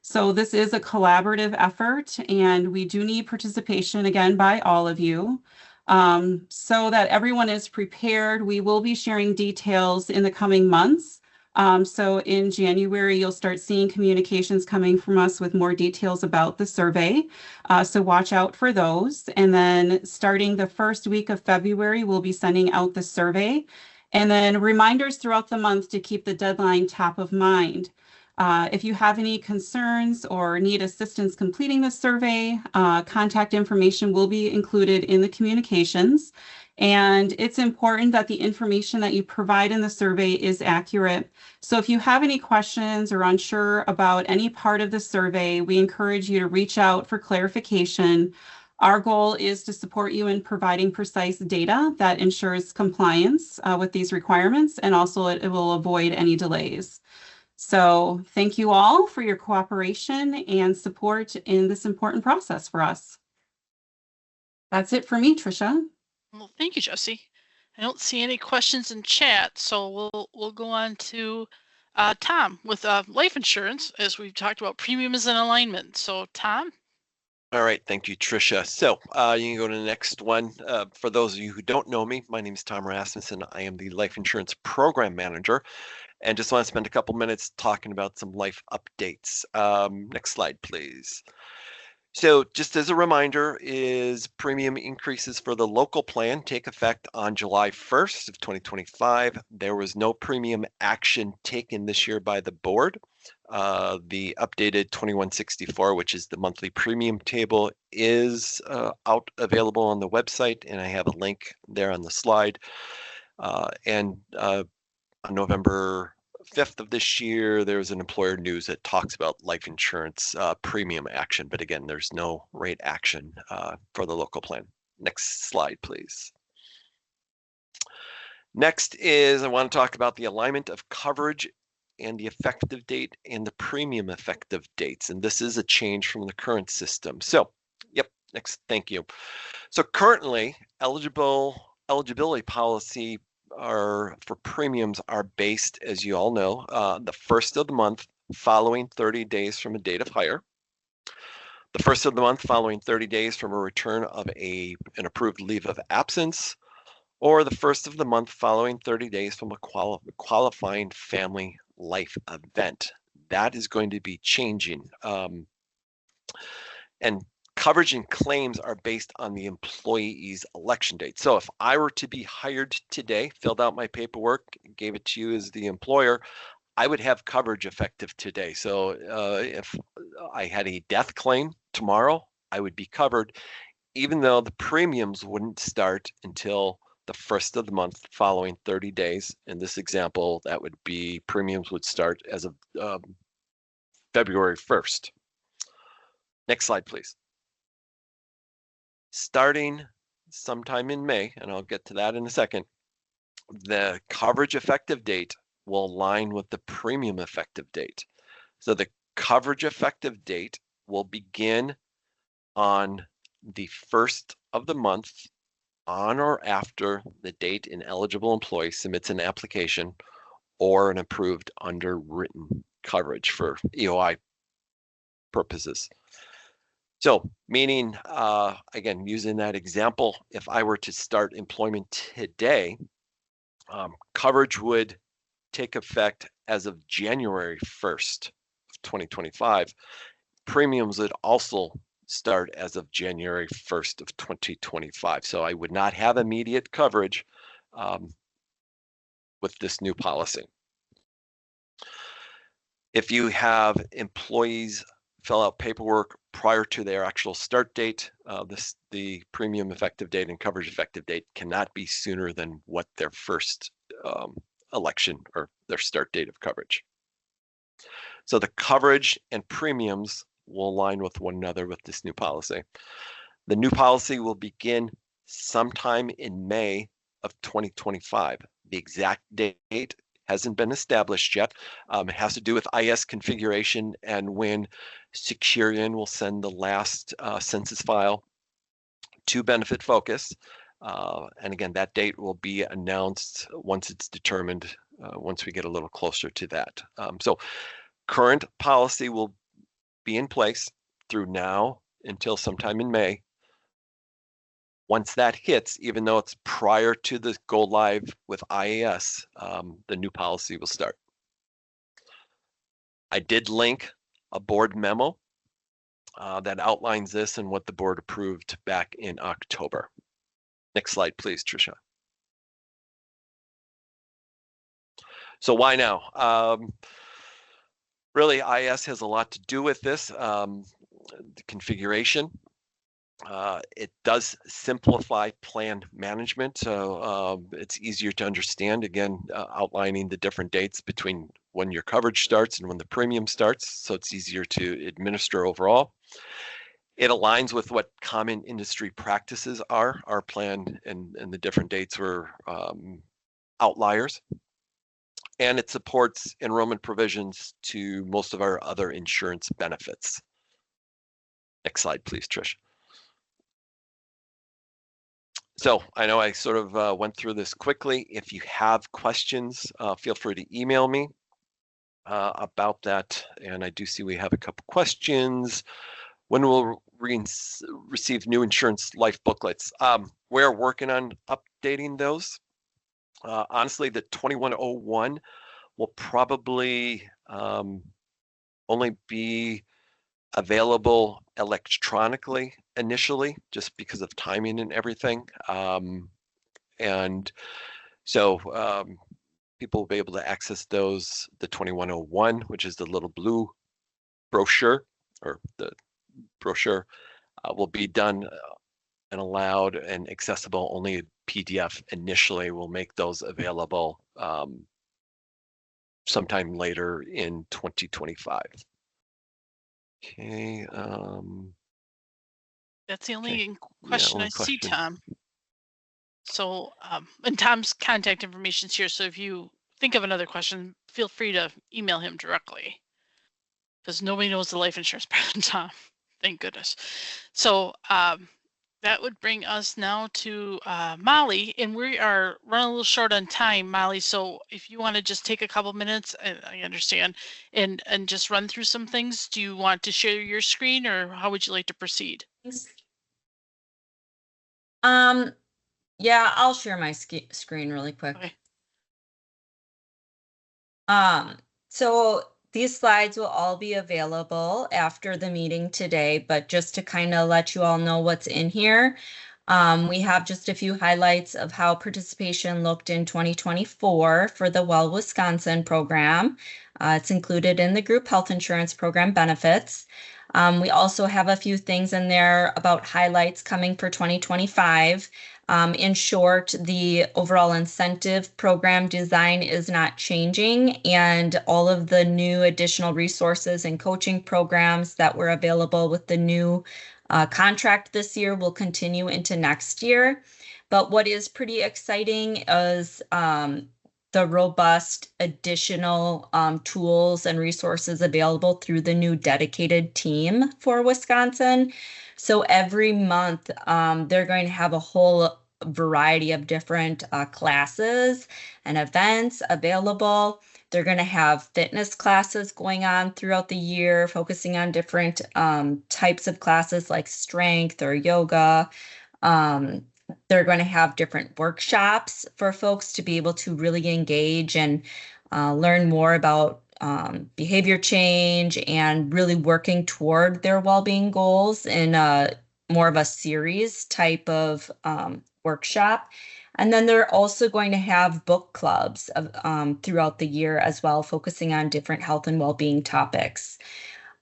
So this is a collaborative effort, and we do need participation again by all of you. So that everyone is prepared. We will be sharing details in the coming months. So in January, you'll start seeing communications coming from us with more details about the survey. So watch out for those. And then starting the first week of February, we'll be sending out the survey. And then reminders throughout the month to keep the deadline top of mind. If you have any concerns or need assistance completing the survey, contact information will be included in the communications. And it's important that the information that you provide in the survey is accurate. So if you have any questions or unsure about any part of the survey, we encourage you to reach out for clarification. Our goal is to support you in providing precise data that ensures compliance with these requirements, and also it will avoid any delays. So thank you all for your cooperation and support in this important process for us. That's it for me, Tricia. Well, thank you, Jesse. I don't see any questions in chat, so we'll go on to Tom with life insurance, as we've talked about premiums and alignment. So Tom. All right, thank you, Tricia. So you can go to the next one. For those of you who don't know me, my name is Tom Rasmussen. I am the Life Insurance Program Manager, and just want to spend a couple minutes talking about some life updates. Next slide, please. So just as a reminder, is premium increases for the local plan take effect on July 1st of 2025. There was no premium action taken this year by the board. The updated 2164, which is the monthly premium table, is available on the website, and I have a link there on the slide. On November 5th of this year, there's an employer news that talks about life insurance premium action, but again, there's no rate action for the local plan. Next slide, please. Next is I want to talk about the alignment of coverage and the effective date and the premium effective dates. And this is a change from the current system. So, yep, next, thank you. So currently, eligibility policy for premiums are based, as you all know, the first of the month following 30 days from a date of hire, the first of the month following 30 days from a return of an approved leave of absence, or the first of the month following 30 days from a qualifying family life event. That is going to be changing. And coverage and claims are based on the employee's election date. So if I were to be hired today, filled out my paperwork, gave it to you as the employer, I would have coverage effective today. So if I had a death claim tomorrow, I would be covered, even though the premiums wouldn't start until the first of the month following 30 days. In this example, that would be premiums would start as of February 1st. Next slide, please. Starting sometime in May, and I'll get to that in a second, the coverage effective date will align with the premium effective date. So the coverage effective date will begin on the first of the month on or after the date an eligible employee submits an application or an approved underwritten coverage for EOI purposes. So meaning, again, using that example, if I were to start employment today, coverage would take effect as of January 1st of 2025. Premiums would also start as of January 1st of 2025. So I would not have immediate coverage with this new policy. If you have employees fill out paperwork prior to their actual start date, the premium effective date and coverage effective date cannot be sooner than what their first election or their start date of coverage. So the coverage and premiums will align with one another with this new policy. The new policy will begin sometime in May of 2025. The exact date hasn't been established yet. It has to do with IS configuration and when Securian will send the last census file to Benefit Focus. And again, that date will be announced once it's determined, once we get a little closer to that. So current policy will be in place through now until sometime in May. Once that hits, even though it's prior to the go live with IAS, the new policy will start. I did link a board memo that outlines this and what the board approved back in October. Next slide, please, Tricia. So why now? Really, IAS has a lot to do with this, the configuration. It does simplify plan management, so it's easier to understand, again, outlining the different dates between when your coverage starts and when the premium starts, so it's easier to administer overall. It aligns with what common industry practices are. Our plan and the different dates were outliers. And it supports enrollment provisions to most of our other insurance benefits. Next slide, please, Trish. So I know I sort of went through this quickly. If you have questions, feel free to email me about that. And I do see we have a couple questions. When will we receive new insurance life booklets? We're working on updating those. Honestly, the 2101 will probably only be available electronically initially, just because of timing and everything. And so people will be able to access those, the 2101, which is the little blue brochure, or the brochure will be done and allowed and accessible only PDF initially. We'll make those available sometime later in 2025. Okay. That's the only Okay. question only I see, question. Tom. So, and Tom's contact information is here. So if you think of another question, feel free to email him directly, because nobody knows the life insurance part of Tom. Thank goodness. So that would bring us now to Molly, and we are running a little short on time, Molly. So if you want to just take a couple minutes, I understand, and just run through some things. Do you want to share your screen, or how would you like to proceed? Yeah, I'll share my screen really quick. Okay. So these slides will all be available after the meeting today, but just to kind of let you all know what's in here, we have just a few highlights of how participation looked in 2024 for the Well Wisconsin program. It's included in the group health insurance program benefits. We also have a few things in there about highlights coming for 2025. In short, the overall incentive program design is not changing, and all of the new additional resources and coaching programs that were available with the new contract this year will continue into next year. But what is pretty exciting is the robust additional tools and resources available through the new dedicated team for Wisconsin. So every month, they're going to have a whole variety of different classes and events available. They're going to have fitness classes going on throughout the year, focusing on different types of classes like strength or yoga. They're going to have different workshops for folks to be able to really engage and learn more about behavior change and really working toward their well-being goals in more of a series type of workshop. And then they're also going to have book clubs throughout the year as well, focusing on different health and well-being topics.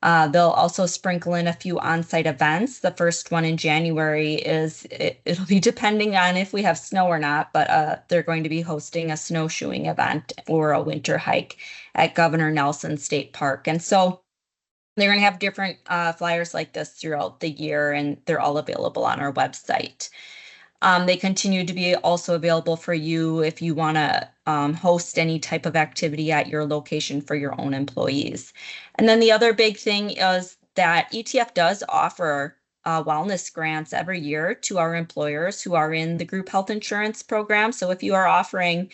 They'll also sprinkle in a few on-site events. The first one in January it'll be depending on if we have snow or not, but they're going to be hosting a snowshoeing event or a winter hike at Governor Nelson State Park. And so they're going to have different flyers like this throughout the year, and they're all available on our website. They continue to be also available for you if you want to host any type of activity at your location for your own employees. And then the other big thing is that ETF does offer wellness grants every year to our employers who are in the group health insurance program. So if you are offering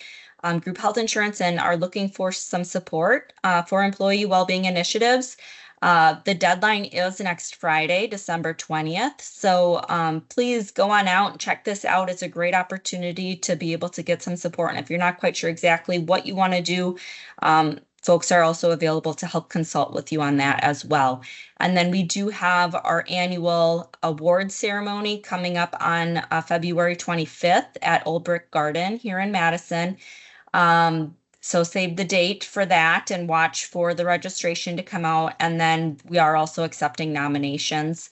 group health insurance and are looking for some support for employee well-being initiatives, the deadline is next Friday, December 20th. So please go on out and check this out. It's a great opportunity to be able to get some support. And if you're not quite sure exactly what you want to do, folks are also available to help consult with you on that as well. And then we do have our annual award ceremony coming up on February 25th at Old Brick Garden here in Madison. So save the date for that and watch for the registration to come out. And then we are also accepting nominations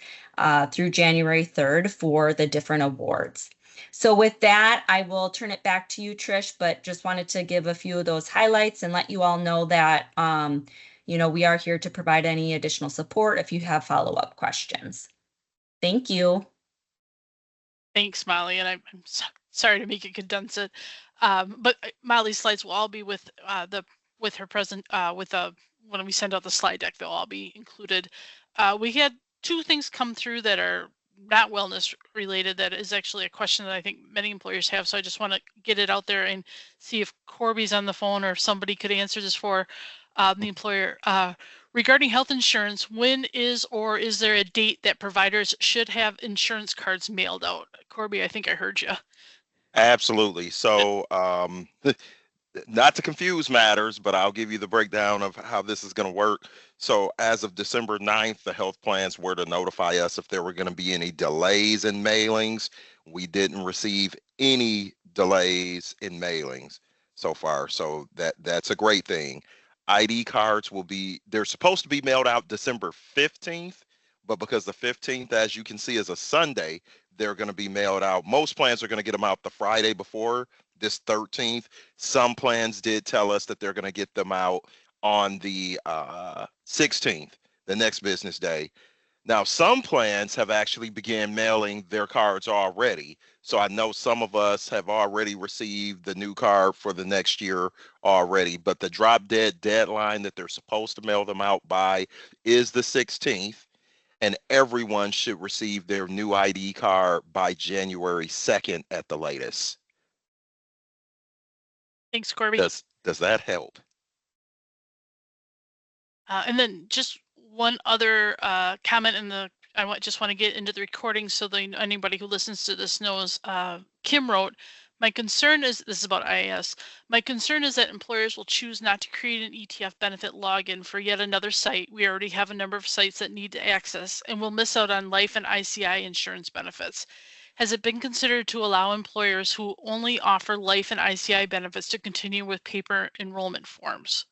through January 3rd for the different awards. So with that, I will turn it back to you, Trish, but just wanted to give a few of those highlights and let you all know that, we are here to provide any additional support if you have follow-up questions. Thank you. Thanks, Molly, and I'm sorry to make it condense it, but Molly's slides will all be with her present when we send out the slide deck. They'll all be included. We had two things come through that are not wellness related. That is actually a question that I think many employers have. So I just want to get it out there and see if Corby's on the phone or if somebody could answer this for the employer. Regarding health insurance, when is there a date that providers should have insurance cards mailed out? Corby, I think I heard you. Absolutely. So not to confuse matters, but I'll give you the breakdown of how this is going to work. So as of December 9th, the health plans were to notify us if there were going to be any delays in mailings. We didn't receive any delays in mailings so far. So that's a great thing. ID cards they're supposed to be mailed out December 15th, but because the 15th, as you can see, is a Sunday, they're going to be mailed out. Most plans are going to get them out the Friday before, this 13th. Some plans did tell us that they're going to get them out on the 16th, the next business day. Now, some plans have actually began mailing their cards already. So I know some of us have already received the new card for the next year already, but the drop dead deadline that they're supposed to mail them out by is the 16th. And everyone should receive their new ID card by January 2nd at the latest. Thanks, Corby. Does that help? And then just one other comment just want to get into the recording so that anybody who listens to this knows. Kim wrote, my concern is, this is about IAS, my concern is that employers will choose not to create an ETF benefit login for yet another site. We already have a number of sites that need to access and will miss out on life and ICI insurance benefits. Has it been considered to allow employers who only offer life and ICI benefits to continue with paper enrollment forms?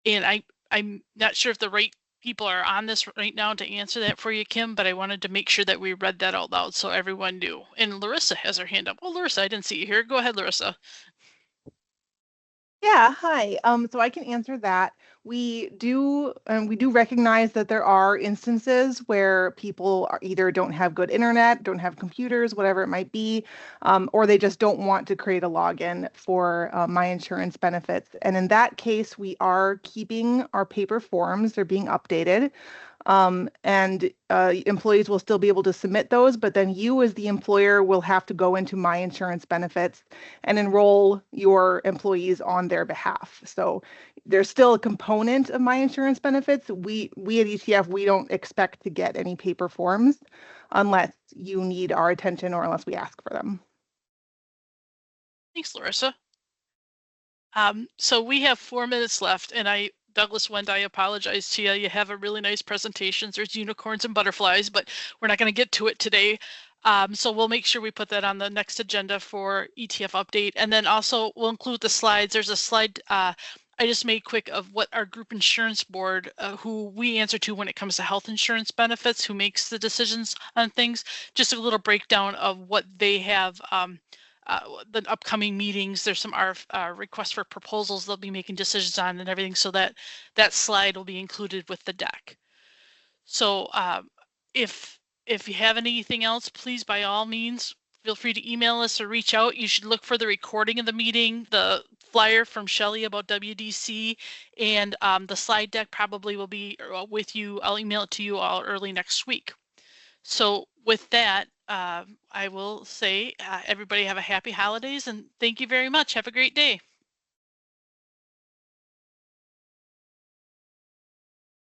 And I'm not sure if the right people are on this right now to answer that for you, Kim, but I wanted to make sure that we read that out loud so everyone knew. And Larissa has her hand up. Oh, Larissa, I didn't see you here. Go ahead, Larissa. Yeah, hi. So I can answer that. We do recognize that there are instances where people either don't have good internet, don't have computers, whatever it might be, or they just don't want to create a login for My Insurance benefits. And in that case, we are keeping our paper forms. They're being updated. And employees will still be able to submit those, but then you as the employer will have to go into My Insurance benefits and enroll your employees on their behalf. So there's still a component of My Insurance benefits. We at ETF, we don't expect to get any paper forms unless you need our attention or unless we ask for them. Thanks, Larissa. So we have 4 minutes left, and Douglas Wendt, I apologize to you. You have a really nice presentation. There's unicorns and butterflies, but we're not going to get to it today. So we'll make sure we put that on the next agenda for ETF update. And then also we'll include the slides. There's a slide I just made quick of what our group insurance board, who we answer to when it comes to health insurance benefits, who makes the decisions on things, just a little breakdown of what they have, the upcoming meetings. There's some requests for proposals they'll be making decisions on and everything, so that slide will be included with the deck. So if you have anything else, please by all means feel free to email us or reach out. You should look for the recording of the meeting, the flyer from Shelley about WDC, and the slide deck probably will be with you. I'll email it to you all early next week. So with that, I will say everybody have a happy holidays and thank you very much. Have a great day.